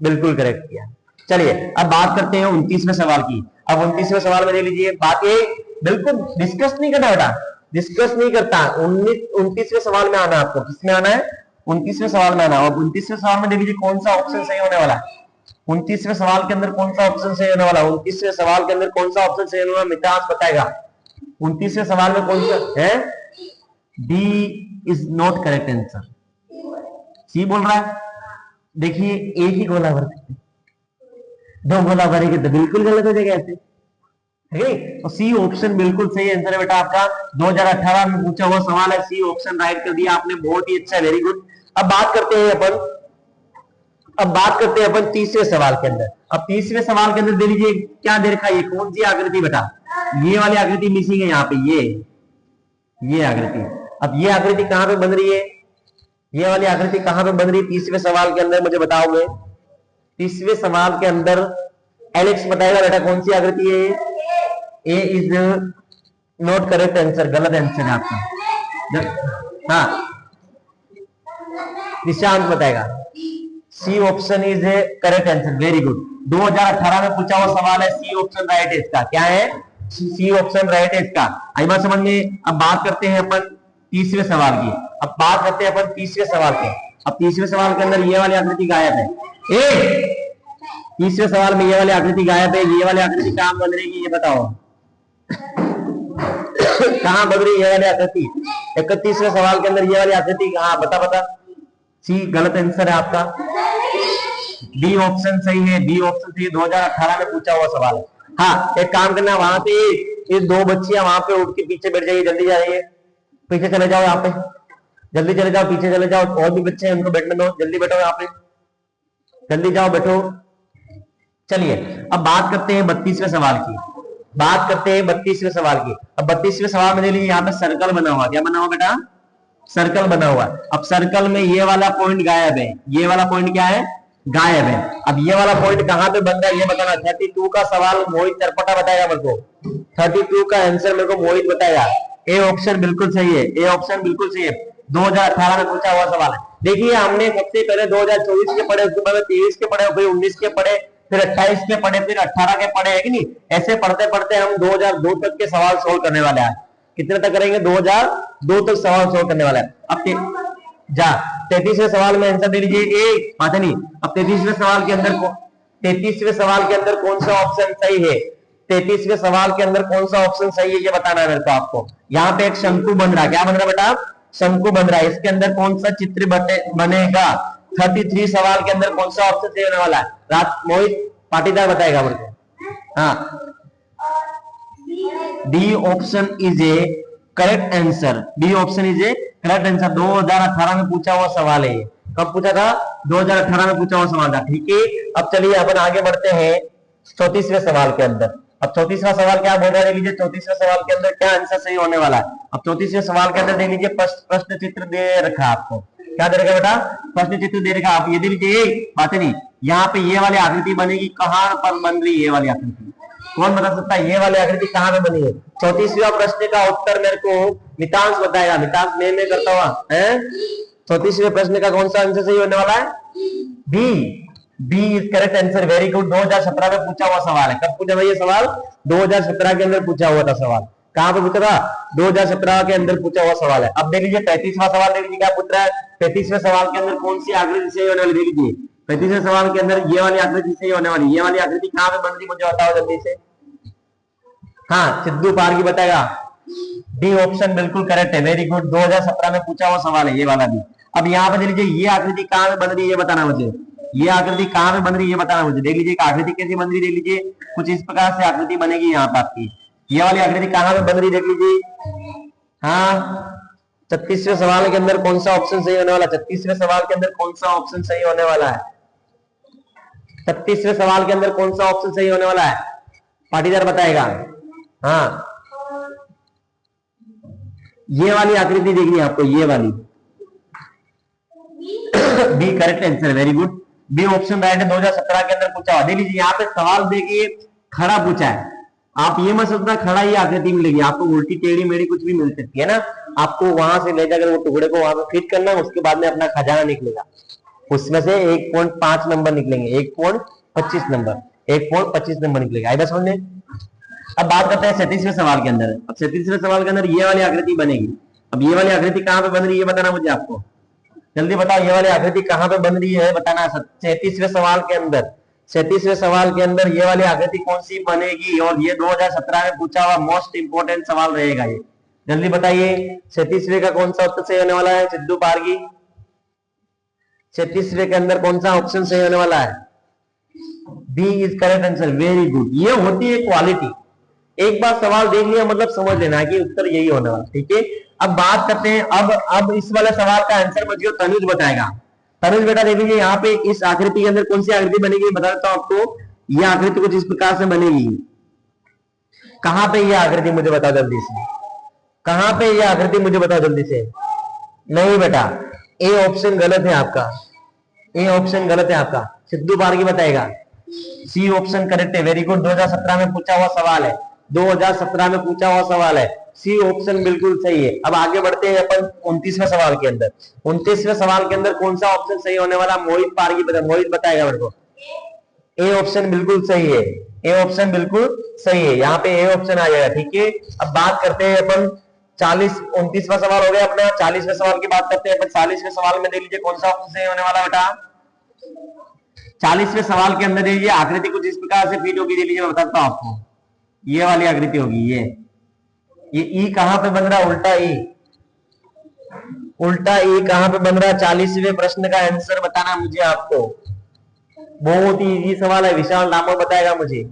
बिल्कुल करेक्ट किया। चलिए अब बात करते हैं 29वें सवाल की। अब 29वें सवाल में ले लीजिए, बातें बिल्कुल डिस्कस नहीं करना बेटा, डिस्कस नहीं करता। 29वें सवाल में आना आपको, किसमें आना है, 29वें सवाल में आना। और 29वें सवाल में देख लीजिए कौन सा ऑप्शन सही होने वाला है। 29वें सवाल के अंदर कौन सा ऑप्शन सही होने वाला है, 29वें सवाल के अंदर कौन सा ऑप्शन सही होने वाला, मिताज बताएगा। 29वें सवाल में कौन सा है, D is not correct answer, C बोल रहा है। देखिए एक ही गोला भर सकते, दो गोला भरेंगे तो बिल्कुल गलत हो जाएगा ऐसे, तो सी ऑप्शन बिल्कुल सही आंसर है बेटा आपका। 2018 में पूछा हुआ सवाल है, सी ऑप्शन राइट कर दिया आपने, बहुत ही अच्छा, वेरी गुड। अब बात करते हैं अपन 30वें सवाल के अंदर। अब 30वें सवाल के अंदर दे लीजिए क्या दे रखा है, ये कौन सी आकृति बेटा, ये वाली आकृति मिसिंग है यहाँ पे, ये आकृति। अब ये आकृति कहां पे बन रही है, ये वाली आकृति कहां पे बन रही है 30वें सवाल के अंदर, मुझे बताओगे। 30वें सवाल के अंदर एलेक्स बताएगा बेटा कौन सी आकृति है। A is not correct answer, गलत आंसर है आपका। हाँ निशांत बताएगा, C option is a correct answer, very good. 2018 में पूछा हुआ सवाल है, सी ऑप्शन राइट है इसका, क्या है, सी ऑप्शन राइट है इसका। आई बात समझ में। अब बात करते हैं अपन 30वें सवाल की। अब बात करते हैं अपन 30वें सवाल के। अब 30वें सवाल के अंदर ये वाली आकृति गायब है। 30वें सवाल में ये वाली आकृति गायब है, ये वाली आकृति कहां बन रही है ये बताओ, कहां बन रही है ये वाली आकृति। 31वें सवाल के अंदर ये वाली आकृति कहां, बता। सी गलत आंसर है आपका, डी ऑप्शन सही है, डी ऑप्शन सही है। 2018 में पूछा हुआ सवाल है। हाँ एक काम करना, वहां पे ये दो बच्चियां वहां पे उठ के पीछे बैठ जाइए, जल्दी जा रही है, पीछे चले जाओ, यहाँ पे जल्दी चले जाओ, पीछे चले जाओ, और भी बच्चे हैं उनको बैठने दो, जल्दी बैठो यहाँ पे, जल्दी जाओ बैठो। चलिए अब बात करते हैं 32वें सवाल की, बात करते हैं 32वें सवाल की। अब 32वें सवाल में देखिए यहाँ पे सर्कल बना हुआ, क्या बना हुआ बेटा, सर्कल बना हुआ। अब सर्कल में ये वाला पॉइंट गायब है, ये वाला पॉइंट क्या है, गायब है। अब ये वाला पॉइंट कहां पे बन रहा है ये बताना। 32 का सवाल मोहित चरपटा बताएगा मेरे को, 32 का आंसर मेरे को मोहित बताएगा। ए ऑप्शन बिल्कुल सही है, ए ऑप्शन बिल्कुल सही है, 2018 में पूछा हुआ सवाल है। देखिए हमने सबसे पहले 2024 के पढ़े, उसके बाद 23 के पढ़े, फिर 19 के पढ़े, फिर 28 के पढ़े, फिर 18 के पढ़े, है कि नहीं। ऐसे पढ़ते पढ़ते हम 2002 तक के सवाल सोल्व करने वाले हैं। कितने तक करेंगे, 2002 तक सवाल सोल्व करने वाला है। अब जा 33वें सवाल में आंसर दे लीजिए, एक बात नहीं। अब 33वें सवाल के अंदर 33वें सवाल के अंदर कौन सा ऑप्शन सही है, 33वें सवाल के अंदर कौन सा ऑप्शन सही है ये बताना है मेरे को आपको। यहाँ पे एक शंकु बन रहा है, क्या बन रहा है बेटा, शंकु बन रहा है। इसके अंदर कौन सा चित्र बनेगा, 33 सवाल के अंदर कौन सा ऑप्शन सही होने वाला है, रात मोहित पाटीदार बताएगा मेरे को। हाँ, D option is a correct answer, D option is a correct answer. 2018 में पूछा हुआ सवाल है, कब पूछा था, 2018 में पूछा हुआ सवाल था। ठीक है, अब चलिए अपन आगे बढ़ते हैं 34वें सवाल के अंदर। अब 34वां सवाल क्या बोल रहा है, देख लीजिए 34वें सवाल के अंदर क्या आंसर सही होने वाला है। अब 34वें सवाल के अंदर देख लीजिए प्रश्न चित्र दे रखा है आपको, क्या दे रखा बेटा, प्रश्न चित्र दे रखा। आप ये देख लीजिए, बात नहीं, यहाँ पे ये वाली आकृति बनेगी, कहां पर बन रही है ये वाली आकृति, कौन बता सकता है ये वाली आकृति कहां पे बनी है। 34वां प्रश्न का उत्तर मेरे को मितांश बताएगा, मितांश मैं करता हुआ है। 34वें प्रश्न का कौन सा आंसर सही होने वाला है, B, B is correct answer, very good. 2017 में पूछा हुआ सवाल है, कब पूछा था ये सवाल, 2017 के अंदर पूछा हुआ था सवाल। कहां पे पूछा था, 2017 के अंदर पूछा हुआ सवाल है। अब देख लीजिए 33वां सवाल, देख लीजिए क्या पूछ रहा है। 33वें सवाल के अंदर कौन सी आकृति सही होने वाली, देख लीजिए 35वें सवाल के अंदर ये वाली आकृति सही होने वाली। ये वाली आकृति कहां पे बन रही मुझे बताओ जल्दी से। हाँ, सिद्धू पारगी बताएगा, डी ऑप्शन बिल्कुल करेक्ट है, वेरी गुड। 2017 में पूछा हुआ सवाल है ये वाला भी। अब यहाँ पे देख लीजिए ये आकृति कहां पे बन रही है ये बताना मुझे, ये आकृति कहां पे बन रही है ये बताना मुझे। देख लीजिए आकृति कैसी बन रही है, देख लीजिए कुछ इस प्रकार से आकृति बनेगी यहाँ पर आपकी। ये वाली आकृति कहां पे बन रही है देख लीजिए। हाँ, 36वें सवाल के अंदर कौन सा ऑप्शन सही होने वाला, 36वें सवाल के अंदर कौन सा ऑप्शन सही होने वाला है, 36वें सवाल के अंदर कौन सा ऑप्शन सही होने वाला है, पाटीदार बताएगा। हाँ, ये वाली आकृति देखनी है आपको, ये वाली, B correct answer, very good, B option right है। 2017 के अंदर पूछा हुआ, देख लीजिए यहाँ पे सवाल देखिए खड़ा पूछा है। आप ये मत सोचना खड़ा ही आकृति मिलेगी आपको, उल्टी टेढ़ी मेढ़ी कुछ भी मिल सकती है ना। आपको वहां से ले जाकर वो टुकड़े को वहां पे फिट करना, उसके बाद में अपना खजाना निकलेगा, उसमें से 1.5 नंबर निकलेंगे, 1.25 नंबर, 1.25 नंबर निकलेगा। आई बात समझ में। अब बात करते हैं 37वें सवाल के अंदर। अब 37वें सवाल के अंदर ये वाली आकृति बनेगी। अब ये वाली आकृति कहां पे बन रही है बताना मुझे आपको, जल्दी बताओ ये वाली आकृति कहां पे बन रही है बताना। 37वें सवाल के अंदर, 37वें सवाल के अंदर ये वाली आकृति कौन सी बनेगी, और ये 2017 में पूछा हुआ मोस्ट इंपोर्टेंट सवाल रहेगा ये। जल्दी बताइए 37वें का कौन सा उत्तर सही होने वाला है, सिद्धू पारगी। 37वें के अंदर कौन सा ऑप्शन सही होने वाला है, B is correct answer, very good. ये होती है क्वालिटी, एक बार सवाल देख लिया मतलब समझ लेना है कि उत्तर यही होने वाला। ठीक है, अब बात करते हैं, अब इस वाले सवाल का आंसर मुझे तनुज बताएगा। तनुज बेटा देख लीजिए यहाँ पे इस आकृति के अंदर कौन सी आकृति बनेगी बता देता हूं आपको। ये आकृति कुछ इस प्रकार से बनेगी। कहां पे ये आकृति मुझे बताओ जल्दी से, कहां पे ये आकृति मुझे बताओ जल्दी से। नहीं बेटा, ए ऑप्शन गलत है आपका, ए ऑप्शन गलत है आपका, सिद्धू पारगी बताएगा। सी ऑप्शन करेक्ट है, वेरी गुड। 2017 में पूछा हुआ सवाल है, 2017 में पूछा हुआ सवाल है, सी ऑप्शन बिल्कुल सही है। अब आगे बढ़ते हैं अपन 29वें सवाल के अंदर। 29वें सवाल के अंदर कौन सा ऑप्शन सही होने वाला, मोहित पारगी मोहित बताएगा मेरे को। ए ऑप्शन बिल्कुल सही है, ए ऑप्शन बिल्कुल सही है, यहाँ पे ए ऑप्शन आ जाएगा। ठीक है, अब बात करते हैं अपन 29वां सवाल हो गया अपना। 40वें सवाल की बात करते हैं अपन। 40वें सवाल में देख लीजिए कौन सा ऑप्शन सही होने वाला बेटा। 40वें सवाल के अंदर देखिए आकृति कुछ इस प्रकार से फिट होगी, देख लीजिए मैं बताता हूं आपको। ये वाली आकृति होगी, ये ई कहां पे बन रहा है, उल्टा ई, उल्टा ई कहां पे बन रहा है। 40वें प्रश्न का आंसर बताना मुझे आपको, बहुत ही इजी सवाल है, विशाल नामक बताएगा मुझे।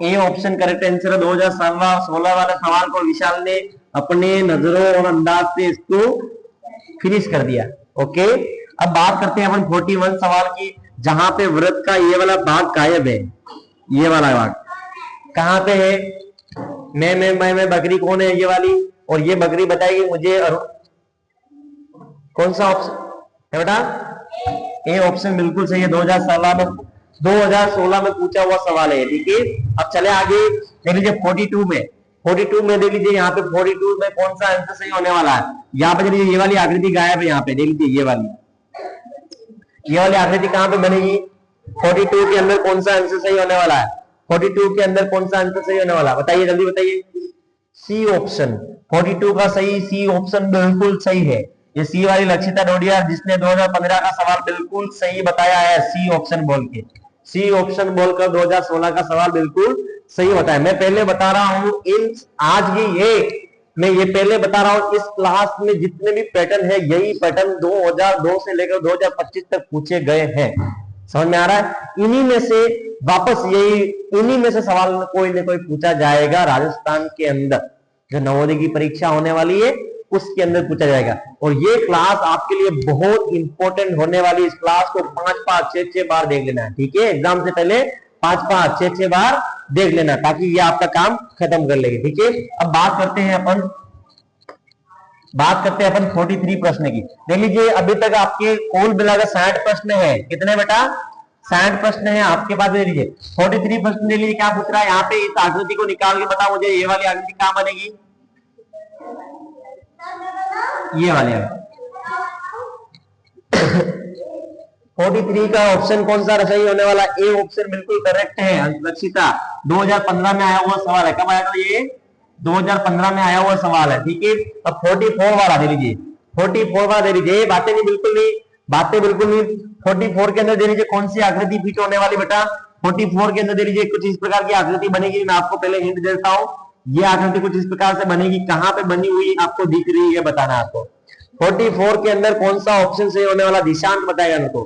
ए ऑप्शन करेक्ट आंसर है। 2016 वाले सवाल को विशाल ने अपने नजरों और अंदाज से इसको फिनिश कर दिया। ओके, अब बात करते हैं अपन 41 सवाल की, जहां पे वृत्त का ये वाला भाग गायब है। ये वाला भाग कहां पे है? मैं बकरी कौन है ये वाली, और ये बकरी बताएगी मुझे कौन सा ऑप्शन है बेटा? ए ऑप्शन बिल्कुल सही है। 2016 में पूछा हुआ सवाल है। ठीक है, अब चले आगे, देख लीजिए 42 में देख लीजिए, यहाँ पे 42 में कौन सा आंसर सही होने वाला है? यहाँ पे देख लीजिए, ये वाली आकृति गायब है। यहाँ पे देख लीजिए, ये वाली आकृति कहाँ पे बनेगी? 42 के अंदर कौन सा आंसर सही होने वाला है? 42 के अंदर कौन सा आंसर सही होने वाला है? बताइए, जल्दी बताइए। सी ऑप्शन 42 का सही, सी ऑप्शन बिल्कुल सही है। ये सी वाली लक्षिता डोडिया, जिसने 2015 का सवाल बिल्कुल सही बताया है, सी ऑप्शन बोल के, सी ऑप्शन बोलकर 2016 का सवाल बिल्कुल सही बताया। मैं पहले बता रहा हूं, इन आज की मैं ये पहले बता रहा हूं, इस क्लास में जितने भी पैटर्न है, यही पैटर्न 2002 से लेकर 2025 तक पूछे गए हैं। समझ में आ रहा है? इन्हीं में से वापस इन्हीं में से सवाल कोई न कोई पूछा जाएगा। राजस्थान के अंदर जो नवोदय की परीक्षा होने वाली है, उसके अंदर पूछा जाएगा। और ये क्लास आपके लिए बहुत इंपॉर्टेंट होने वाली। इस क्लास को 5-5, 6-6 बार देख लेना है। ठीक है, एग्जाम से पहले 5-5, 6-6 बार देख लेना, ताकि ये आपका काम खत्म कर लेंगे। ठीक है, अब बात करते हैं अपन 43 प्रश्न की। देख लीजिए, अभी तक आपके कुल मिलाकर 60 प्रश्न है। कितने बेटा? 60 प्रश्न है आपके पास। देख लीजिए 43 प्रश्न। देख लीजिए क्या पूछ रहा है यहाँ पे। इस आकृति को निकाल के बताओ मुझे, ये वाली आकृति कहां बनेगी? ये वाले 43 का ऑप्शन कौन सा सही होने वाला? ए ऑप्शन बिल्कुल करेक्ट है। लक्षिता 2015 में आया हुआ सवाल है। कब आया था ये? 2015 में आया हुआ सवाल है। ठीक है, अब 44 वाला दे लीजिए। 44 वाला दे लीजिए। बातें बिल्कुल नहीं। 44 के अंदर दे लीजिए कौन सी आकृति फिट होने वाली बेटा? 44 के अंदर दे लीजिए कुछ इस प्रकार की आकृति बनेगी। मैं आपको पहले हिंट देता हूं, ये आकृति कुछ इस प्रकार से बनेगी। कहां पे बनी हुई आपको दिख रही है, बताना आपको। 44 के अंदर कौन सा ऑप्शन सही होने वाला? दिशांत बताएगा मेरे।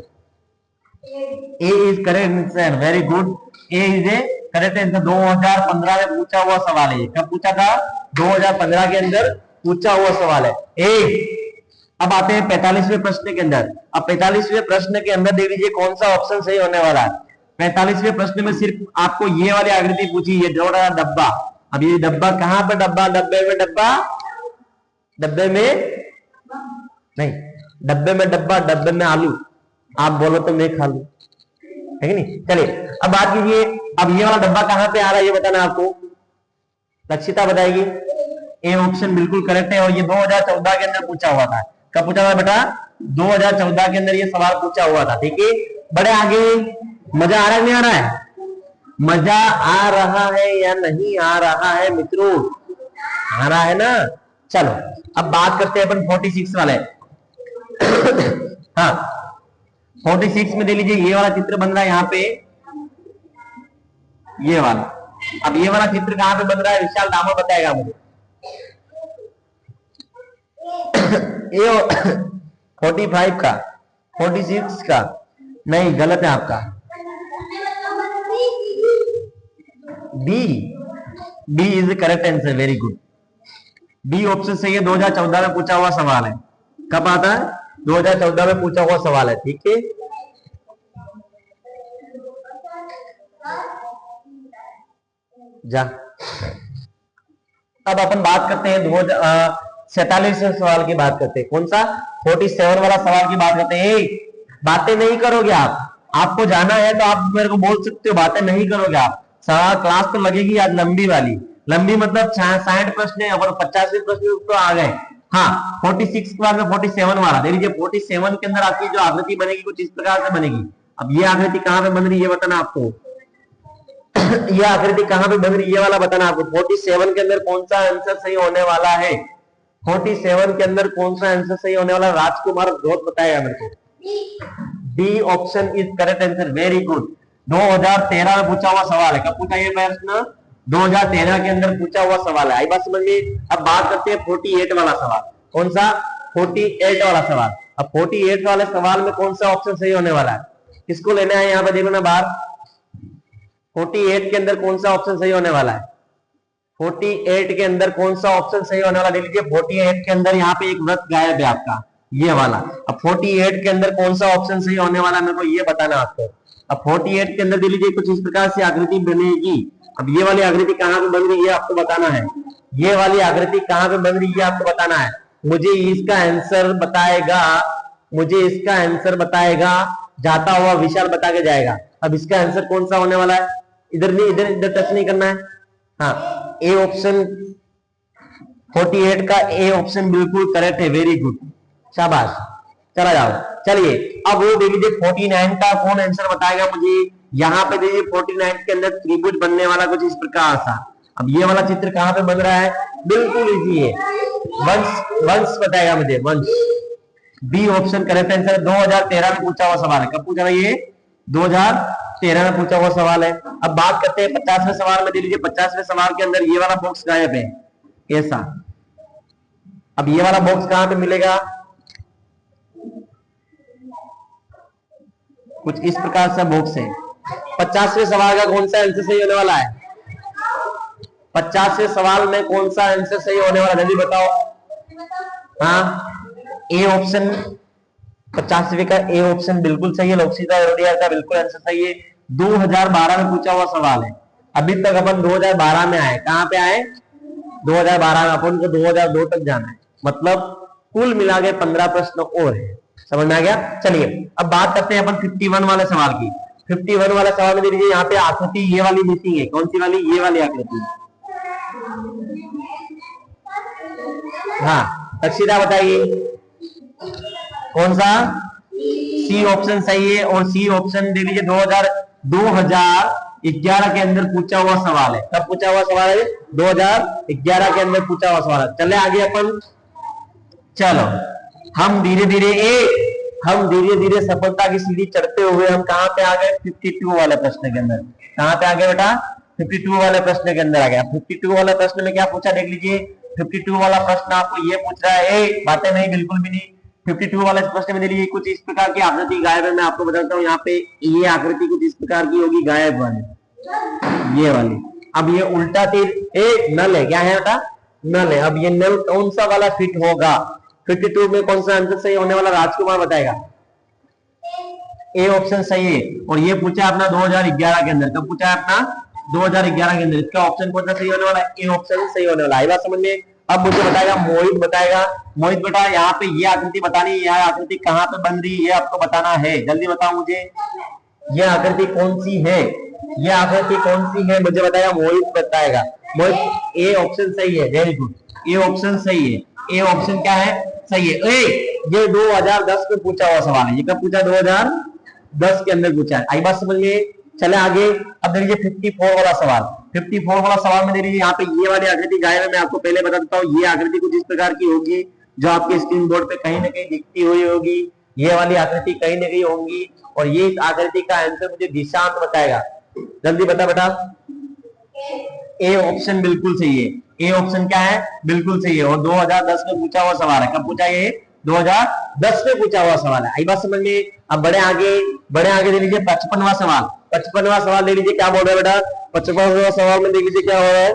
A is correct answer, very good. A is a correct answer. 2015 में पूछा हुआ सवाल है। कब पूछा था? 2015 के अंदर पूछा हुआ सवाल है। ए अब आते हैं 45वें प्रश्न के अंदर। अब 45वें प्रश्न के अंदर देख लीजिए कौन सा ऑप्शन सही होने वाला है। 45वें प्रश्न में सिर्फ आपको ये वाली आकृति पूछी, ये जोड़ा डब्बा। अब ये डब्बा कहां पर? डब्बे में डब्बा नहीं, डब्बे में डब्बा, डब्बे में आलू। आप बोलो तो मैं खा लू, है कि नहीं? चलिए अब बात कीजिए, अब ये वाला डब्बा कहां पे आ रहा है ये बताना आपको। लक्षिता बताएगी। ए ऑप्शन बिल्कुल करेक्ट है, और ये 2014 के अंदर पूछा हुआ था। कब पूछा था बेटा? 2014 के अंदर ये सवाल पूछा हुआ था। ठीक है, बड़े आगे। मजा आ रहा है नहीं आ रहा है? मजा आ रहा है या नहीं आ रहा है मित्रों? आ रहा है ना? चलो अब बात करते हैं अपन 46 वाले। हाँ, 46 में दे लीजिए ये वाला चित्र बन रहा है यहाँ पे, ये वाला। अब ये वाला चित्र कहां पे बन रहा है? विशाल दामो बताएगा मुझे। 45 का, 46 का नहीं, गलत है आपका। B is the correct answer, very good. B option सही है। 2014 में पूछा हुआ सवाल है। कब आता है? 2014 में पूछा हुआ सवाल है। ठीक है, जा। अब अपन बात करते हैं 47वें सवाल की बात करते हैं। कौन सा? 47 वाला सवाल की बात करते हैं। बातें नहीं करोगे आप, आपको जाना है तो आप मेरे को बोल सकते हो, बातें नहीं करोगे आप। सवाल क्लास तो लगेगी आज लंबी वाली। लंबी मतलब 60 प्रश्न है और 50वें प्रश्न तो आ गए। हाँ, 46 के बाद में 47 वाला दे लीजिए। 47 के अंदर आपकी जो आकृति बनेगी कुछ इस प्रकार से बनेगी। अब ये आकृति कहां पे बन रही है ये बताना आपको। ये आकृति कहां पे बन रही है ये वाला बताना आपको। 47 के अंदर कौन सा आंसर सही होने वाला है? 47 के अंदर कौन सा आंसर सही होने वाला? राजकुमार बहुत बताएगा मेरे को। D option is correct answer, very good. 2013 में पूछा हुआ सवाल है। कब पूछा ये प्रश्न? 2013 के अंदर पूछा हुआ सवाल है। आई बात समझ में? अब बात करते हैं 48 वाला सवाल। कौन सा? 48 वाला सवाल। अब 48 वाले सवाल में कौन सा ऑप्शन सही होने वाला है? किसको लेना है यहाँ पे? देखो ना बाहर, 48 के अंदर कौन सा ऑप्शन सही होने वाला है? 48 के अंदर कौन सा ऑप्शन सही होने वाला, देख लीजिए 48 के अंदर यहाँ पे एक वृत्त गायब है आपका, ये वाला। अब 48 के अंदर कौन सा ऑप्शन सही होने वाला मेरे को ये बताना आपको। अब 48 के अंदर देख लीजिए कुछ इस प्रकार से आकृति बनेगी। अब ये वाली आकृति कहाँ पे बन रही है आपको बताना है, ये वाली आकृति कहाँ पे बन रही है आपको बताना है। मुझे इसका आंसर बताएगा, मुझे इसका आंसर बताएगा जाता हुआ विशाल बता के जाएगा। अब इसका आंसर कौन सा होने वाला है, इधर नहीं, इधर इधर टच नहीं करना है। हाँ, ए ऑप्शन 48 का ए ऑप्शन बिल्कुल करेक्ट है, वेरी गुड, शाबाश, चला जाओ। चलिए अब वो देख लीजिए 49 का कौन आंसर बताएगा मुझे। यहाँ पे देखिए 49 के अंदर त्रिभुज बनने वाला कुछ इस प्रकार सा। अब ये वाला चित्र कहाँ पे बन रहा है, बिल्कुल इजी है, वंश, वंश बताएगा मुझे, वंश। बी ऑप्शन करेक्ट आंसर है। 2013 में पूछा हुआ सवाल है, कब पूछा था ये, 2013 में पूछा हुआ सवाल है। अब बात करते हैं 50वें सवाल में, दे लीजिए 50वें सवाल के अंदर ये वाला बॉक्स गायब है, ऐसा। अब ये वाला बॉक्स कहां पे मिलेगा, कुछ इस प्रकार से बॉक्स है। 50वें सवाल का कौन सा आंसर सही होने वाला है, 50वें सवाल में कौन सा आंसर सही होने वाला, जल्दी बताओ। हाँ, ए ऑप्शन 50वें का ए ऑप्शन बिल्कुल सही है, लोकसीता एरोडिया का बिल्कुल आंसर सही है। 2012 में पूछा हुआ सवाल है। अभी तक अपन 2012 में आए, कहां पे आए, 2012 में। अपन को 2002 तक जाना है, मतलब कुल मिला के 15 प्रश्न और है, समझ में आ गया। चलिए अब बात करते हैं अपन 51 वाले सवाल की। 51 वाला सवाल में देखिए यहाँ पे आकृति ये वाली मिसिंग है, कौन सी वाली, ये वाली आकृति। हाँ, अक्षिता बताइए कौन सा, सी ऑप्शन सही है। और सी ऑप्शन दे लीजिए 2011 के अंदर पूछा हुआ सवाल है। कब पूछा हुआ सवाल है, 2011 के अंदर पूछा हुआ सवाल है। चले आगे अपन, चलो हम धीरे धीरे सफलता की सीढ़ी चढ़ते हुए हम कहां पे आ गए, 52 वाले प्रश्न के अंदर। कहां पे आ गए बेटा, 52 वाले प्रश्न के अंदर आ गया। 52 वाले प्रश्न में क्या पूछा देख लीजिए। 52 वाला प्रश्न आपको ये पूछ रहा है, बातें नहीं, बिल्कुल भी नहीं। 52 वाले प्रश्न में देखिए कुछ इस प्रकार की आकृति गायब है। मैं आपको बताता हूँ, यहाँ पे ये आकृति कुछ इस प्रकार की होगी, गायब वाली, ये वाली। अब ये उल्टा तीर नल है, क्या है बेटा, नल है। अब ये नल कौन सा वाला फिट होगा, 52 में कौन सा आंसर सही होने वाला, राजकुमार बताएगा। ए ऑप्शन सही है। और ये पूछा अपना 2011 के अंदर, कब पूछा है अपना, 2011 के अंदर। इसका ऑप्शन कौन सा सही होने वाला, ए ऑप्शन सही होने वाला। आई बात समझ में। अब मुझे बताएगा मोहित, बताएगा मोहित बेटा, यहाँ पे ये आकृति बतानी है, यह आकृति कहाँ पे बन रही है आपको बताना है, जल्दी बताओ मुझे। यह आकृति कौन सी है, यह आकृति कौन सी है मुझे बताएगा, मोहित बताएगा। मोहित ए ऑप्शन सही है, वेरी गुड, ए ऑप्शन सही है। ए ऑप्शन क्या है, सही है। ये 2010 में पूछा हुआ सवाल है, ये कब पूछा, 2010 के अंदर पूछा है। आई बात समझ में। चले आगे, अब देखिए 54 वाला सवाल। 54 वाला सवाल में देखिए यहाँ पे ये वाली आकृति गायब है। मैं आपको पहले बता देता हूँ, ये आकृति कुछ इस प्रकार की होगी जो आपके स्क्रीन बोर्ड पे कहीं ना कहीं दिखती हुई होगी। ये वाली आकृति कहीं ना कहीं होंगी और ये इस आकृति का आंसर मुझे दिशांत बताएगा। जल्दी बता बेटा। ए ऑप्शन बिल्कुल सही है। ए ऑप्शन क्या है, बिल्कुल सही है। और 2010 में पूछा हुआ सवाल है। कब पूछा, ये 2010 में पूछा हुआ सवाल है। आई बात समझ में। अब बड़े आगे दे लीजिए 55वां सवाल। 55वां सवाल ले लीजिए, क्या बोल रहा है बेटा, 55वां सवाल में देख लीजिए क्या हो रहा है।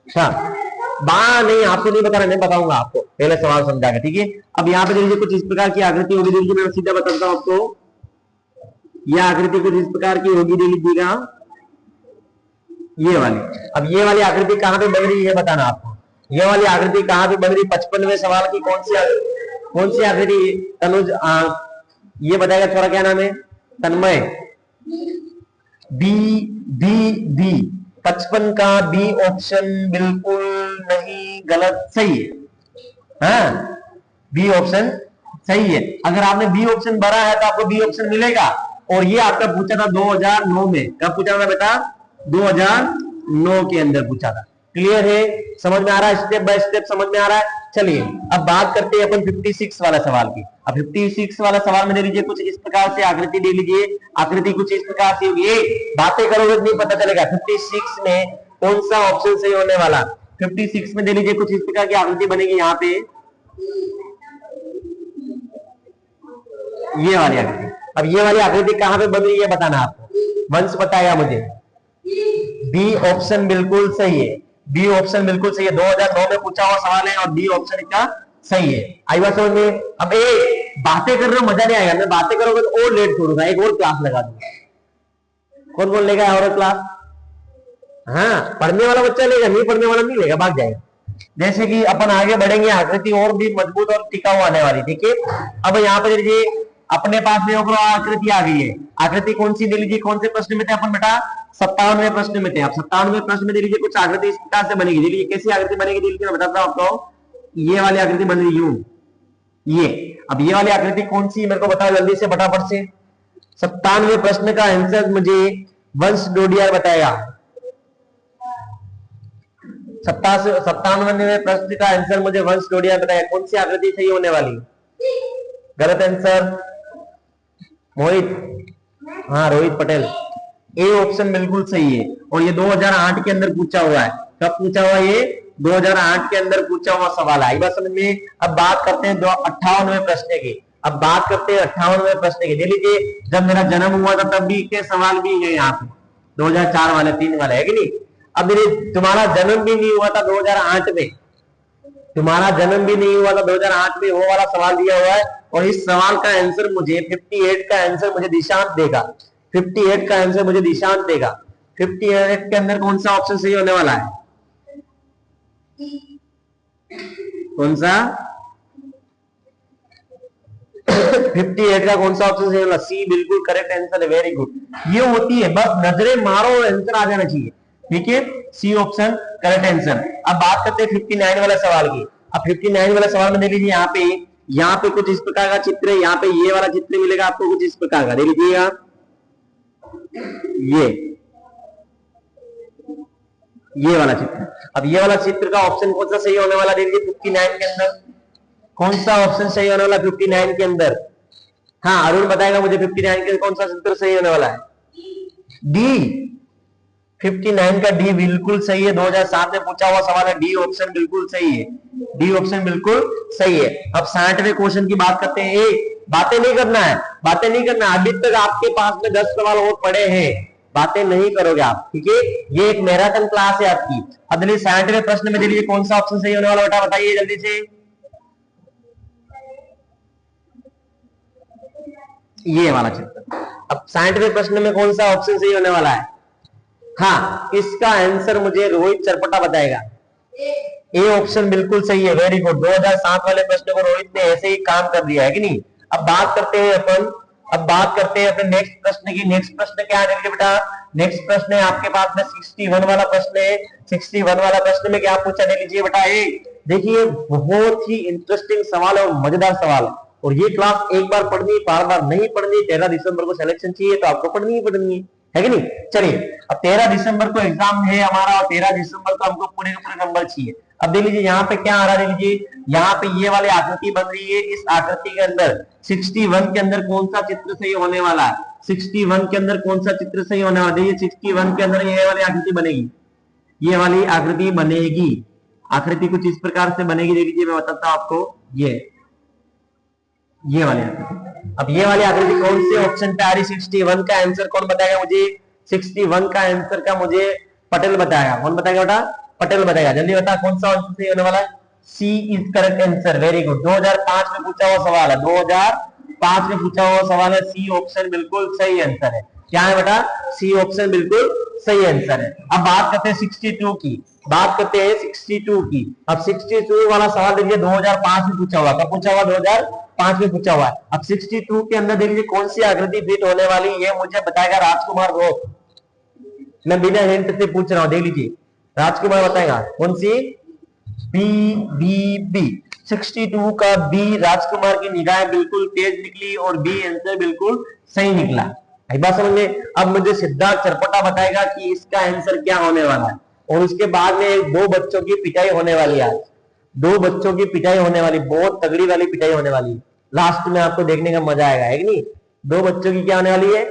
हाँ, नहीं आपको नहीं बताना, मैं बताऊंगा आपको, पहले सवाल समझाकर, ठीक है। अब यहाँ पे देखिए कुछ इस प्रकार की आकृति होगी, देखिए मैं सीधा बताता हूँ आपको। यह आकृति कुछ इस प्रकार की होगी, देख लीजिएगा ये वाली। अब ये वाली आकृति कहाँ पे बन रही है बताना आपको। ये वाली आकृति कहाँ पे बन रही, 55वें सवाल की कौन सी आकृति, तनुज ये बताएगा, थोड़ा क्या नाम है, तन्मय। बी 55 का बी ऑप्शन बिल्कुल नहीं, गलत, सही है। हाँ, बी ऑप्शन सही है। अगर आपने बी ऑप्शन भरा है तो आपको बी ऑप्शन मिलेगा। और ये आपका पूछा था 2009 में। कब पूछा था बेटा, 2009 के अंदर पूछा था। क्लियर है, समझ में आ रहा है, स्टेप बाय स्टेप समझ में आ रहा है। चलिए अब बात करते हैं अपन 56 वाला सवाल की। अब 56 वाला सवाल में दे लीजिए कुछ इस प्रकार से आकृति दे लीजिए। आकृति कुछ इस प्रकार से होगी, बातें करोगे नहीं पता चलेगा 56 में कौन सा ऑप्शन सही होने वाला। 56 में दे लीजिए कुछ इस प्रकार की आकृति बनेगी। यहाँ पे ये वाली आकृति। अब ये वाली आकृति कहां पे बन रही है बताना आपको, वंश बताएगा मुझे। बी ऑप्शन बिल्कुल सही है। बी ऑप्शन बिल्कुल सही है, 2009 में पूछा हुआ सवाल है और बी ऑप्शन इसका सही है। आई बात समझ में? अब बातें कर रहे हो मजा नहीं आएगा, मैं बातें करोगे तो और लेट छोड़ूंगा, एक और क्लास लगा दूंगा। कौन कौन लेगा और क्लास? हाँ, पढ़ने वाला बच्चा लेगा, नहीं पढ़ने वाला नहीं लेगा, भाग जाएगा। जैसे कि अपन आगे बढ़ेंगे, आकृति और भी मजबूत और टिकाऊ आने वाली, ठीक है। अब यहाँ पे देखिए अपने पास में आकृति आ गई है। आकृति कौन सी दे लीजिए, कौन से प्रश्न में थे अपन बेटा? 57वें प्रश्न में थे। आप 57वें प्रश्न में दे लीजिए कुछ आकृति इस प्रकार से बनेगी। देखिए कैसी आकृति बनेगी, देखिए मैं बताता हूँ आपको। ये वाली आकृति बन रही यूं, ये। अब ये वाली आकृति कौन सी मेरे को बताओ जल्दी से, फटाफट से। 57वें प्रश्न का आंसर मुझे वंश डोडियार बताएगा। 57वें प्रश्न का आंसर मुझे वंश डोडियार बताएगा। कौन सी आकृति सही होने वाली? गलत आंसर मोहित, हाँ रोहित पटेल। ए ऑप्शन बिल्कुल सही है और ये 2008 के अंदर पूछा हुआ है। कब पूछा हुआ? ये 2008 के अंदर पूछा हुआ सवाल है। समझ में? अब बात करते हैं 58वें प्रश्न की। अब बात करते हैं 58वें प्रश्न की। देख लीजिए जब मेरा जन्म हुआ था तब भी के सवाल भी है यहाँ पे, 2004 वाले 3 वाले है कि नहीं। अब तुम्हारा जन्म भी नहीं हुआ था 2008 में, तुम्हारा जन्म भी नहीं हुआ था 2008 में, वो वाला सवाल दिया हुआ है। और इस सवाल का आंसर मुझे 58 का आंसर मुझे दिशांत देगा। 58 का आंसर मुझे दिशांत देगा। 58 के अंदर कौन सा ऑप्शन सही होने वाला है? कौन सा? 58 का कौन सा ऑप्शन सही होगा? सी बिल्कुल करेक्ट आंसर है। Very good. ये होती है, बस नजरें मारो और आंसर आ जाना चाहिए, ठीक है। C option correct answer. अब बात करते हैं 59 वाला सवाल की। अब 59 वाला सवाल में देख लीजिए यहाँ पे कुछ इस प्रकार का चित्र है। यहाँ पे ये वाला चित्र मिलेगा आपको कुछ इस प्रकार का, देख लीजिएगा ये वाला चित्र। अब ये वाला चित्र का ऑप्शन कौन सा सही होने वाला? देख लीजिए 59 के अंदर कौन सा ऑप्शन सही होने वाला? 59 के अंदर, हाँ अरुण बताएगा मुझे 59 के कौन सा चित्र सही होने वाला है? डी। 59 का डी बिल्कुल सही है। 2007 में पूछा हुआ सवाल है, डी ऑप्शन बिल्कुल सही है। डी ऑप्शन बिल्कुल सही है। अब 60वें क्वेश्चन की बात करते हैं। बातें नहीं करना है, बातें नहीं करना। अभी तक आपके पास में 10 सवाल और पड़े हैं, बातें नहीं करोगे आप, ठीक है। ये एक मैराथन क्लास है आपकी। अब देखिए 60वें प्रश्न में देखिए कौन सा ऑप्शन सही होने वाला बेटा, बताइए जल्दी से। ये वाला चित्र। अब 60वें प्रश्न में कौन सा ऑप्शन सही होने वाला है? हाँ, इसका आंसर मुझे रोहित चरपटा बताएगा। ए ऑप्शन बिल्कुल सही है। Very good. 2007 वाले प्रश्न को रोहित ने ऐसे ही काम कर दिया है कि नहीं। अब बात करते हैं अपने नेक्स्ट प्रश्न की। नेक्स्ट प्रश्न क्या है बेटा? नेक्स्ट प्रश्न है आपके पास में 61 वाला प्रश्न है। 61 वाला प्रश्न में क्या पूछा, देख लीजिए बेटा। देखिए बहुत ही इंटरेस्टिंग सवाल है और मजेदार सवाल है। और ये क्लास एक बार पढ़नी, बार बार नहीं पढ़नी। 13 दिसंबर को सिलेक्शन चाहिए तो आपको पढ़नी ही पढ़नी है कि नहीं। चलिए अब 13 दिसंबर को एग्जाम है हमारा और 13 दिसंबर को हमको पूरे के पूरे नंबर चाहिए। अब देख लीजिए यहाँ पे क्या आ रहा है, देख लीजिए यहाँ पे ये वाली आकृति बन रही है। इस आकृति के अंदर 61 के अंदर कौन सा चित्र सही होने वाला है? 61 के अंदर कौन सा चित्र सही होने वाला है? ये 61 के अंदर ये वाली आकृति बनेगी, ये वाली आकृति बनेगी। आकृति कुछ इस प्रकार से बनेगी, देख लीजिए मैं बताता हूं आपको। ये वाली आकृति। अब ये वाली आकृति कौन से ऑप्शन पे आ रही? 61 का आंसर कौन बताएगा मुझे? 61 का आंसर का मुझे पटेल बताएगा। कौन बताएगा बेटा? पटेल बताएगा। जल्दी बता कौन सा आंसर सही होने वाला है? C is correct answer. Very good. 2005 में पूछा हुआ सवाल है, 2005 में पूछा हुआ सवाल है। सी ऑप्शन बिल्कुल सही आंसर है। क्या है बेटा? सी ऑप्शन बिल्कुल सही आंसर है। अब बात करते हैं 62 की। बात करते हैं 62 की। अब 62 वाला सवाल देखिए 2005 में पूछा हुआ। कब पूछा हुआ? 2005 में पूछा हुआ है। अब 62 के अंदर देखिए कौन सी आकृति फिट होने वाली, ये मुझे बताएगा राजकुमार घोष। मैं बिना हिंट से पूछ रहा हूं, देख लीजिए राजकुमार बताएगा कौन सी। बी बी बी 62 का बी। राजकुमार की निगाहें बिल्कुल तेज निकली और बी आंसर बिल्कुल सही निकला। बात समझ में? अब मुझे सिद्धार्थ चरपटा बताएगा कि इसका आंसर क्या होने वाला है। और उसके बाद में 2 बच्चों की पिटाई होने वाली है। आज 2 बच्चों की पिटाई होने वाली, बहुत तगड़ी वाली पिटाई होने वाली। लास्ट में आपको देखने का मजा आएगा, है कि नहीं। 2 बच्चों की क्या होने वाली है?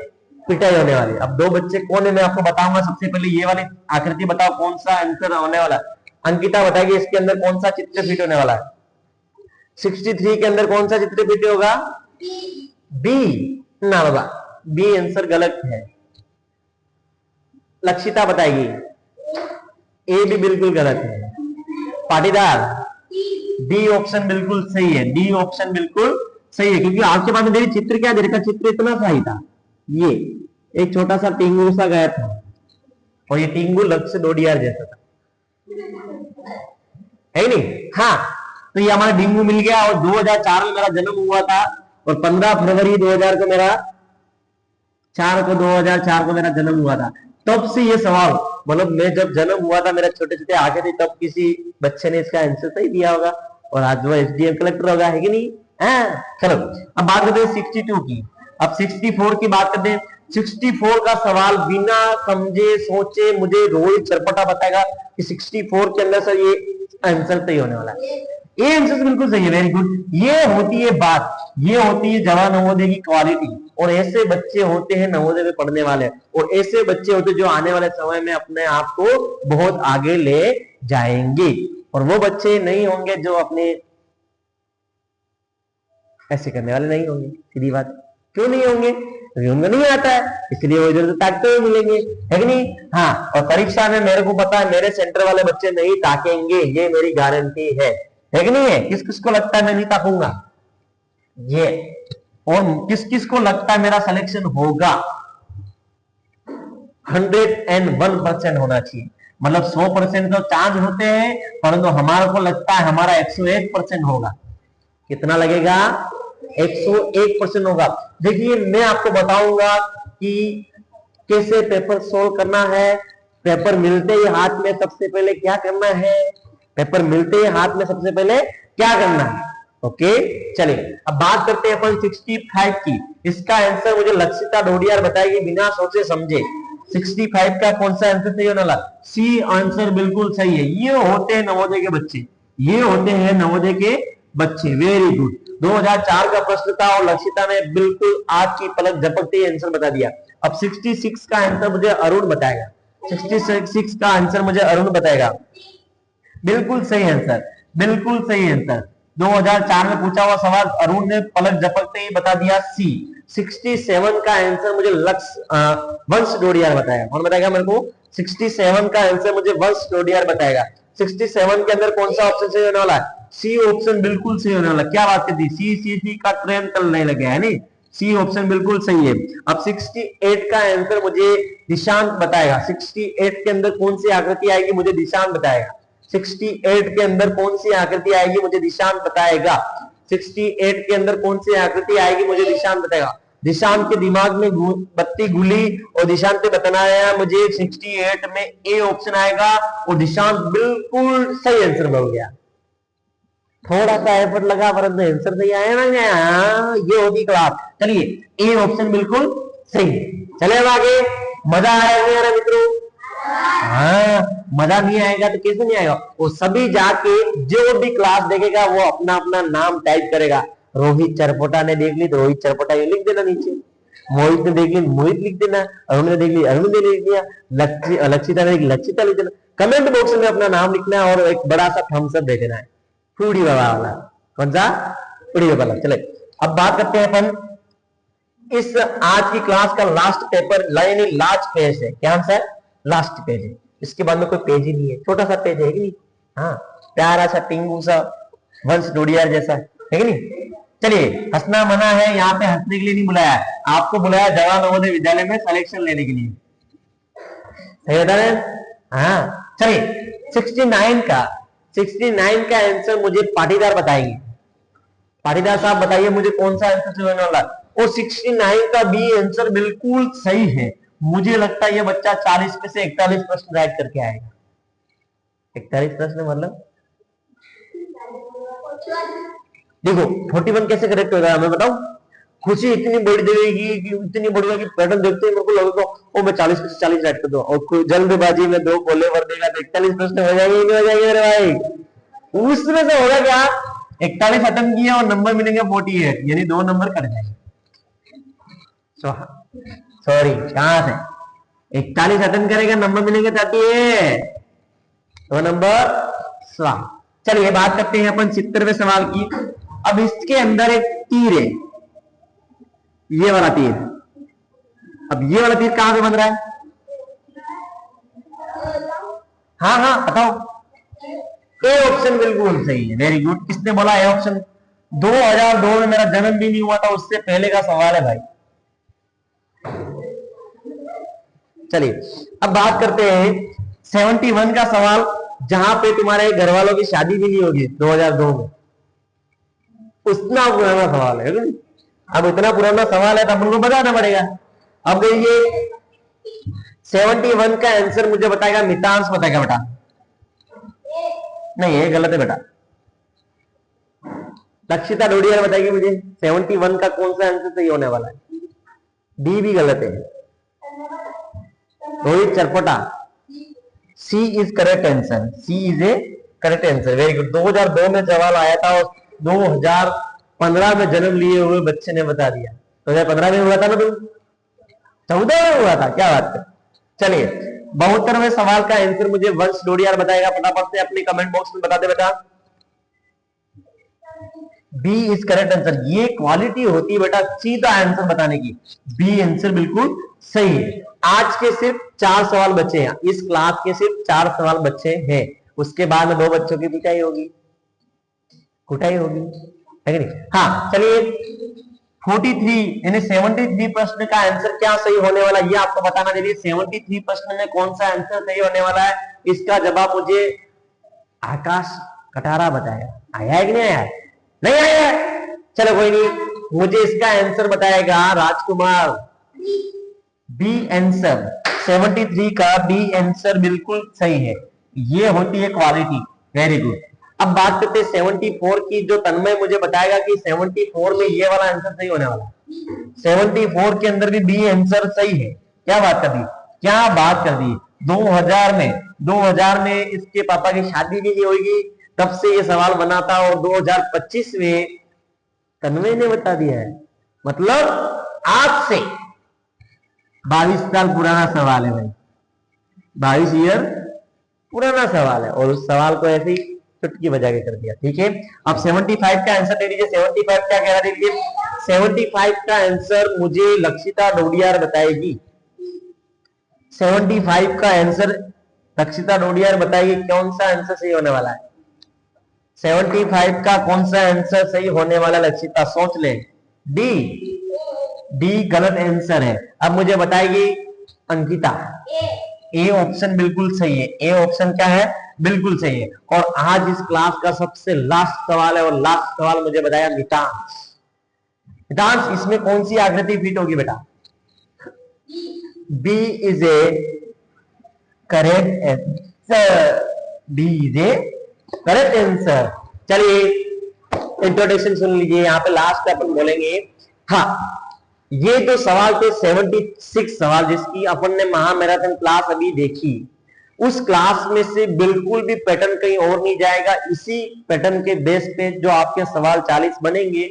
पिटाई होने वाली। अब 2 बच्चे कौन है मैं आपको बताऊंगा। सबसे पहले ये वाली आकृति बताओ कौन सा आंसर होने वाला है। अंकिता बताएगी इसके अंदर कौन सा चित्र फिट होने वाला है। 63 के अंदर कौन सा चित्र फिट होगा? बी ना बाबा, बी आंसर गलत है। लक्षिता बताएगी। ए भी बिल्कुल गलत है। पाटीदार डी ऑप्शन बिल्कुल सही है, डी ऑप्शन बिल्कुल सही है, क्योंकि आपके पास में देखिए चित्र क्या दे रखा, चित्र इतना सा ही था, ये एक छोटा सा टिंगू सा गया था, और ये टिंगू लग से डोडियार जैसा था, है नहीं? हाँ, तो ये हमारा डेंगू मिल गया। और 2004 में मेरा जन्म हुआ था, और 15 फरवरी 2000 को मेरा 2004 को मेरा जन्म हुआ था। तब से ये सवाल, मतलब मैं जब जन्म हुआ था, मेरा छोटे छोटे आंखें थी, तब किसी बच्चे ने इसका आंसर सही दिया होगा, और आज वो एसडीएम कलेक्टर होगा, है कि नहीं? चलो अब बात करते हैं 62 की। अब 64 की बात करते हैं। 64 का सवाल बिना समझे सोचे मुझे रोहित चरपटा बताएगा कि 64 के अंदर सर ये आंसर सही होने वाला है। ये आंसर बिल्कुल सही है, वेरी गुड। ये होती है बात, ये होती है जवान नवोदय की क्वालिटी, और ऐसे बच्चे होते हैं नवोदय में पढ़ने वाले, और ऐसे बच्चे होते हैं जो आने वाले समय में अपने आप को बहुत आगे ले जाएंगे। और वो बच्चे नहीं होंगे जो अपने ऐसे करने वाले नहीं होंगे, सीधी बात। क्यों नहीं होंगे? उनको नहीं आता है, इसलिए वो इधर से ताकते हुए मिलेंगे, है कि नहीं? हाँ, और परीक्षा में मेरे को पता है मेरे सेंटर वाले बच्चे नहीं ताकेंगे, ये मेरी गारंटी है कि नहीं है? किस किस को लगता है मैं नहीं ताकूंगा ये, और किस किस को लगता है मेरा सिलेक्शन होगा? 101% होना चाहिए, मतलब 100% तो चांस होते हैं, परंतु हमारे को लगता है हमारा 101% होगा। कितना लगेगा? 101% होगा। देखिए मैं आपको बताऊंगा कि कैसे पेपर सोल्व करना है। पेपर मिलते ही हाथ में सबसे पहले क्या करना है, पेपर मिलते ही हाथ में सबसे पहले क्या करना है। ओके, चलिए अब बात करते हैं अपन 65 की। इसका आंसर मुझे लक्षिता डोडियार बताएगी बिना सोचे समझे। 65 का कौन सा आंसर सही होने वाला? सी आंसर बिल्कुल सही है। ये होते हैं नवोदय के बच्चे, ये होते हैं नवोदय के बच्चे, वेरी गुड। 2004 का प्रश्न था और लक्षिता ने बिल्कुल आज की पलक झपकते ही आंसर बता दिया। अब 66 का आंसर मुझे अरुण बताएगा। 66 का आंसर मुझे अरुण बताएगा। बिल्कुल सही आंसर, बिल्कुल सही आंसर। 2004 में पूछा हुआ सवाल अरुण ने पलक झपकते ही बता दिया सी। 67 का आंसर मुझे वंश डोडियार बताएगा। कौन बताएगा मेरे को? 67 का आंसर मुझे वंश डोडियार बताएगा। 67 के अंदर कौन सा ऑप्शन सही होने वाला है? सी ऑप्शन बिल्कुल सही होने वाला। क्या बात करती, सी का ट्रेन कल नहीं लगे, है नहीं? सी ऑप्शन बिल्कुल सही है। अब 68 का आंसर मुझे निशांत बताएगा। 68 के अंदर कौन सी आकृति आएगी मुझे निशांत बताएगा। 68 के अंदर कौन सी आकृति आएगी मुझे निशांत बताएगा। 68 के अंदर कौन सी आकृति आएगी मुझे निशांत बताएगा। निशांत के दिमाग में बत्ती गुली और निशांत ने बताया मुझे 68 में ए ऑप्शन आएगा, और निशांत बिल्कुल सही आंसर बोल गया। थोड़ा सा एफर्ट लगा परंतु आंसर सही आया ना, ये होगी क्लास। चलिए ए ऑप्शन बिल्कुल सही। चले अब आगे। मजा आएगा मित्रों? हाँ, मजा नहीं आएगा तो कैसे नहीं आएगा? वो सभी जाके जो भी क्लास देखेगा वो अपना अपना नाम टाइप करेगा। रोहित चरपोटा ने देख ली तो रोहित चरपोटा ये लिख देना नीचे, मोहित ने देख ली मोहित लिख देना, अरुण ने देख ली अरुण ने लिख दिया, लक्षिता ने लक्षिता लिख देना। कमेंट बॉक्स में अपना नाम लिखना है और एक बड़ा सा थम्स अप दे देना है। फूडी बाबा वाला, कौन सा? फूडी बाबा वाला। चले अब बात करते हैं अपन इस आज की क्लास का लास्ट पेपर, यानी लास्ट पेज है। क्या आंसर है? लास्ट पेज है। इसके बाद में कोई पेज ही नहीं है, छोटा सा पेज है कि नहीं? हाँ, प्यारा सा टिंगू सा वंश डोडियार जैसा है कि नहीं? चलिए, हंसना मना है, यहाँ पे हंसने के लिए नहीं बुलाया, आपको बुलाया जवाहर नवोदय विद्यालय में सिलेक्शन लेने के लिए। सही होता है? हाँ, चलिए 69 का आंसर मुझे पाटीदार बताएंगे। पाटीदार साहब बताइए मुझे कौन सा आंसर सही होने वाला है? और 69 का भी आंसर बिल्कुल सही है। मुझे लगता है ये बच्चा 40 में से 41 प्रश्न राइट करके आएगा। 41 प्रश्न मतलब देखो 41 कैसे करेक्ट होगा मैं बताऊं? खुशी इतनी बड़ी देगी कि इतनी बड़ी कि पैटर्न देखते ही मेरे को लगेगा ओ मैं 40 में से 40 राइट कर दूं, और जल्दबाजी में दो बोले भर देगा तो 41 प्रश्न हो जाएंगे नहीं हो जाएंगे मेरे भाई? उसमें से होगा क्या? 41 अटेम्प्ट किए और नंबर मिलेंगे 48, यानी 2 नंबर कट जाएंगे। सॉरी, कहां से 41 अटेम्प्ट करेगा नंबर मिलेंगे 38, 2 नंबर स्वा। चलिए बात करते हैं अपन 70वें सवाल की। अब इसके अंदर एक तीर है, ये वाला तीर। अब ये वाला तीर कहां से बन रहा है? हाँ हाँ बताओ। ए ऑप्शन बिल्कुल सही है, वेरी गुड। किसने बोला ए ऑप्शन? 2002 में मेरा जन्म भी नहीं हुआ था, उससे पहले का सवाल है भाई। चलिए अब बात करते हैं 71 का सवाल, जहां पे तुम्हारे घर वालों की शादी भी नहीं होगी 2002 में। उतना पुराना सवाल है। अब इतना पुराना सवाल है तो अपन को बताना पड़ेगा। अब देखिए 71 का आंसर मुझे बताएगा मितांश, बताएगा बेटा। नहीं ये गलत है बेटा, लक्षिता डोडिया बताएगी मुझे 71 का कौन सा आंसर सही होने वाला है। डी भी गलत है। Rohit Charpata, C is correct answer, C is a correct answer, very good. 2002 में सवाल आया था और 2015 में जन्म लिए हुए बच्चे ने बता दिया। 2015 में हुआ था ना, तुम 14 में हुआ था, क्या बात है। चलिए 72वें सवाल का आंसर मुझे वंश डोडियार बताएगा, फटाफट से अपने कमेंट बॉक्स में बता दे बेटा। B is correct answer. ये क्वालिटी होती है बेटा सीधा आंसर बताने की। बी आंसर बिल्कुल सही है। आज के सिर्फ 4 सवाल बचे हैं, इस क्लास के सिर्फ 4 सवाल बचे हैं। उसके बाद में 2 बच्चों की पिटाई होगी, कुटाई होगी, है कि नहीं। हाँ चलिए 43 यानी 73 प्रश्न का आंसर क्या सही होने वाला है ये आपको बताना जरूरी। 73 प्रश्न में कौन सा आंसर सही होने वाला है, इसका जवाब मुझे आकाश कटारा बताएगा। आया है कि नहीं आया? नहीं आया, चलो कोई नहीं, मुझे इसका आंसर बताएगा राजकुमार। बी आंसर 73 का बी आंसर बिल्कुल सही है। ये होती है क्वालिटी, वेरी गुड। अब बात करते हैं 74 की, जो तन्मय मुझे बताएगा कि 74 में ये वाला आंसर सही होने वाला है। 74 के अंदर भी बी आंसर सही है। क्या बात कर दी, क्या बात कर दी। 2000 में इसके पापा की शादी भी नहीं होगी, तब से ये सवाल बना था, और 2025 में तन्मय ने बता दिया है। मतलब आज से 22 साल पुराना सवाल है भाई, 22 ईयर पुराना सवाल है, और उस सवाल को ऐसे ही चुटकी बजा के कर दिया। ठीक है, अब 75 का आंसर दे दीजिए। 75 क्या कह रहा देखिए, 75 का आंसर मुझे लक्षिता डोडियार बताएगी। 75 का आंसर लक्षिता डोडियार बताएगी कौन सा आंसर सही होने वाला है। 75 का कौन सा आंसर सही होने वाला लक्षिता, सोच ले। डी गलत आंसर है। अब मुझे बताएगी अंकिता, ए ऑप्शन बिल्कुल सही है। ए ऑप्शन क्या है, बिल्कुल सही है। और आज इस क्लास का सबसे लास्ट सवाल है, और लास्ट सवाल मुझे बताया मितांश। मितांश इसमें कौन सी आकृति फिट होगी बेटा? B is a correct answer, B is a correct answer. चलिए इंट्रोडक्शन सुन लीजिए, यहाँ पे लास्ट अपन बोलेंगे। हाँ ये जो सवाल थे 76 सवाल, जिसकी अपन ने महामैराथन क्लास अभी देखी, उस क्लास में से बिल्कुल भी पैटर्न कहीं और नहीं जाएगा। इसी पैटर्न के बेस पे जो आपके सवाल 40 बनेंगे,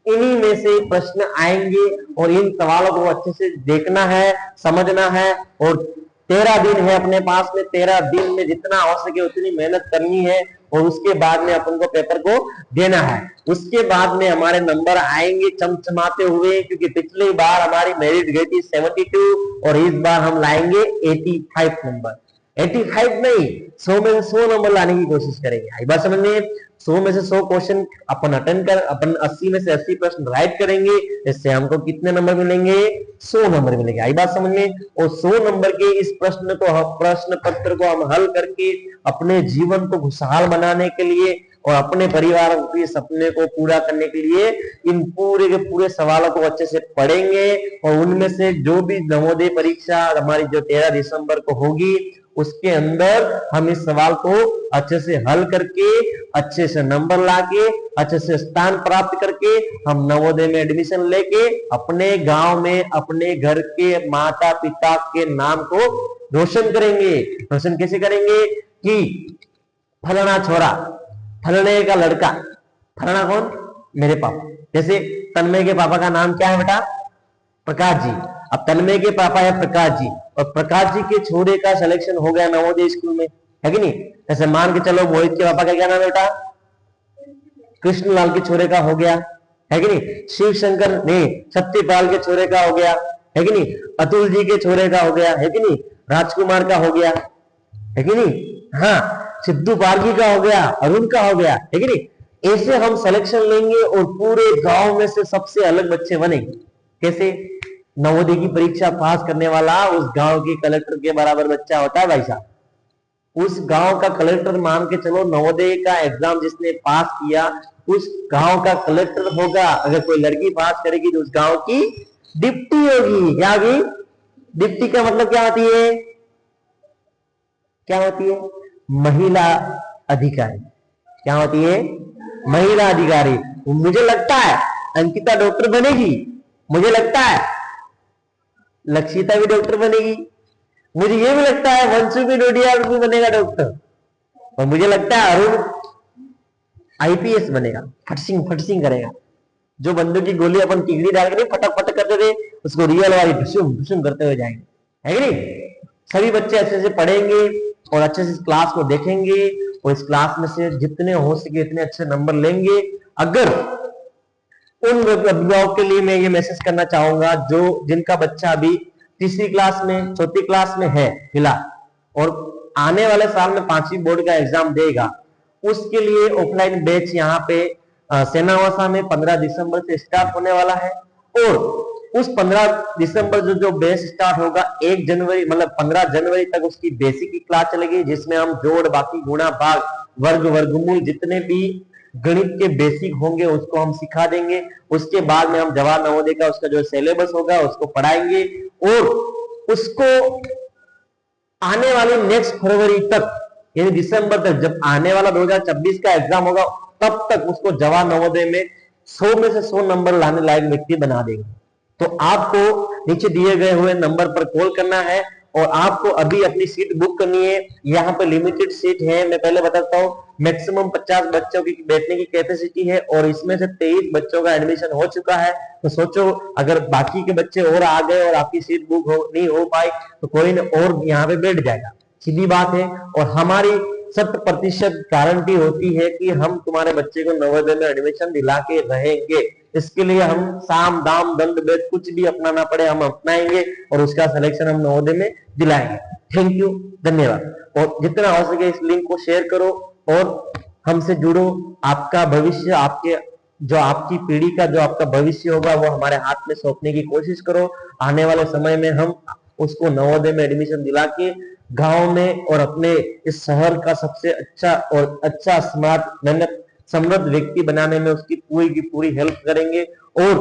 इन्हीं में से प्रश्न आएंगे, और इन सवालों को अच्छे से देखना है, समझना है। और 13 दिन है अपने पास में, 13 दिन में जितना हो सके उतनी मेहनत करनी है, और उसके बाद में अपन को पेपर को देना है। उसके बाद में हमारे नंबर आएंगे चमचमाते हुए, क्योंकि पिछली बार हमारी मेरिट गई थी 72, और इस बार हम लाएंगे 85 नंबर। 85 नहीं, 100 में से 100 नंबर लाने की कोशिश करेंगे। आई बात समझ में? 100 में से 100 क्वेश्चन अपन अटेंड कर, अपन 80 में से 80 प्रश्न राइट करेंगे। इससे हमको कितने नंबर मिलेंगे? 100 नंबर मिलेंगे। आई बात समझ में? और 100 नंबर के इस प्रश्न पत्र को हम हल करके अपने जीवन को खुशहाल बनाने के लिए और अपने परिवार के सपने को पूरा करने के लिए इन पूरे के पूरे सवालों को अच्छे से पढ़ेंगे। और उनमें से जो भी नवोदय परीक्षा हमारी जो 13 दिसंबर को होगी, उसके अंदर हम इस सवाल को अच्छे से हल करके, अच्छे से नंबर लाके, अच्छे से स्थान प्राप्त करके, हम नवोदय में एडमिशन लेके अपने गांव में अपने घर के माता पिता के नाम को रोशन करेंगे। रोशन कैसे करेंगे कि फलाना छोरा, फलने का लड़का, फलाना कौन? मेरे पापा। जैसे तन्मय के पापा का नाम क्या है बेटा? प्रकाश जी। अब तन्मय के पापा है प्रकाश जी, और प्रकाश जी के छोरे का सिलेक्शन हो गया नवोदय स्कूल में, है कि नहीं। जैसे मान के चलो मोहित के पापा का क्या नाम है बेटा? कृष्णलाल के छोरे का हो गया, है कि नहीं। शिव शंकर नहीं, सत्यपाल के छोरे का हो गया, है कि नहीं। अतुल जी के छोरे का हो गया, है कि नहीं। राजकुमार का हो गया, है कि नहीं। हाँ, सिद्धू पारगी का हो गया, अरुण का हो गया, ठीक है नहीं। ऐसे हम सिलेक्शन लेंगे और पूरे गांव में से सबसे अलग बच्चे बनेंगे। कैसे? नवोदय की परीक्षा पास करने वाला उस गांव के कलेक्टर के बराबर बच्चा होता है भाई साहब। उस गांव का कलेक्टर मान के चलो, नवोदय का एग्जाम जिसने पास किया उस गांव का कलेक्टर होगा। अगर कोई लड़की पास करेगी तो उस गांव की डिप्टी होगी। क्या होगी? डिप्टी का मतलब क्या होती है? क्या होती है? महिला अधिकारी। क्या होती है? महिला अधिकारी। मुझे लगता है अंकिता डॉक्टर बनेगी, मुझे लगता है लक्षिता भी डॉक्टर बनेगी, मुझे ये भी लगता है वंशु भी डोडिया भी बनेगा डॉक्टर, और मुझे लगता है अरुण आईपीएस बनेगा। फटसिंग फटसिंग करेगा। जो बंदूक की गोली अपन टिकड़ी डाल के फटक फटक करते थे, उसको रियल वाली ढुसुम ढुसुम करते हुए जाएंगे, है कि नहीं? सभी बच्चे अच्छे से पढ़ेंगे और अच्छे से इस क्लास को देखेंगे और इस क्लास में से जितने हो सके इतने अच्छे नंबर लेंगे। अगर उन अभिभावक के लिए मैं ये मैसेज करना चाहूंगा जो जिनका बच्चा अभी तीसरी क्लास में, चौथी क्लास में है फिलहाल, और आने वाले साल में 5वीं बोर्ड का एग्जाम देगा, उसके लिए ऑफलाइन बैच यहाँ पे सेनावासा में 15 दिसंबर से स्टार्ट होने वाला है। और उस 15 दिसंबर जो बैच स्टार्ट होगा 1 जनवरी मतलब 15 जनवरी तक उसकी बेसिक की क्लास चलेगी, जिसमें हम जोड़, बाकी, गुणा, भाग, वर्ग, वर्गमूल जितने भी गणित के बेसिक होंगे उसको हम सिखा देंगे। उसके बाद में हम जवाहर नवोदय का उसका जो सिलेबस होगा उसको पढ़ाएंगे और उसको आने वाली नेक्स्ट फरवरी तक यानी दिसंबर तक, जब आने वाला 2026 का एग्जाम होगा तब तक उसको जवाहर नवोदय में 100 में से 100 नंबर लाने लायक व्यक्ति बना देंगे। तो आपको नीचे दिए गए हुए नंबर पर कॉल करना है और आपको अभी अपनी सीट बुक करनी है। यहाँ पे लिमिटेड सीट है, मैं पहले बताता हूँ। मैक्सिमम 50 बच्चों की बैठने की कैपेसिटी है और इसमें से 23 बच्चों का एडमिशन हो चुका है। तो सोचो अगर बाकी के बच्चे और आ गए और आपकी सीट बुक नहीं हो पाई तो कोई न और यहाँ पे बैठ जाएगा, सीधी बात है। और हमारी 100% गारंटी होती है कि हम तुम्हारे बच्चे को नवोदय में एडमिशन दिला के रहेंगे। इसके लिए हम साम दाम दंड भेद कुछ भी अपनाना पड़े हम अपनाएंगे और उसका सिलेक्शन हम नवोदय में दिलाएंगे। थैंक यू, धन्यवाद। और जितना हो सके इस लिंक को शेयर करो और हमसे जुड़ो। आपका भविष्य, आपके जो आपकी पीढ़ी का जो आपका भविष्य होगा वो हमारे हाथ में सौंपने की कोशिश करो। आने वाले समय में हम उसको नवोदय में एडमिशन दिला के गांव में और अपने इस शहर का सबसे अच्छा और अच्छा स्मार्ट मेहनत समृद्ध व्यक्ति बनाने में उसकी पूरी की पूरी हेल्प करेंगे। और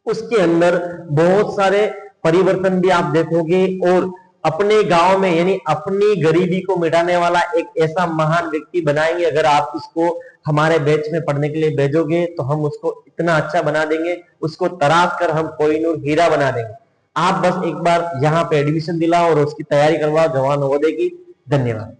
उसके अंदर बहुत सारे परिवर्तन भी आप देखोगे और अपने गांव में यानी अपनी गरीबी को मिटाने वाला एक ऐसा महान व्यक्ति बनाएंगे। अगर आप इसको हमारे बैच में पढ़ने के लिए भेजोगे तो हम उसको इतना अच्छा बना देंगे, उसको तराश कर हम कोहिनूर हीरा बना देंगे। आप बस एक बार यहाँ पे एडमिशन दिलाओ और उसकी तैयारी करवाओ जवाहर नवोदय की। धन्यवाद।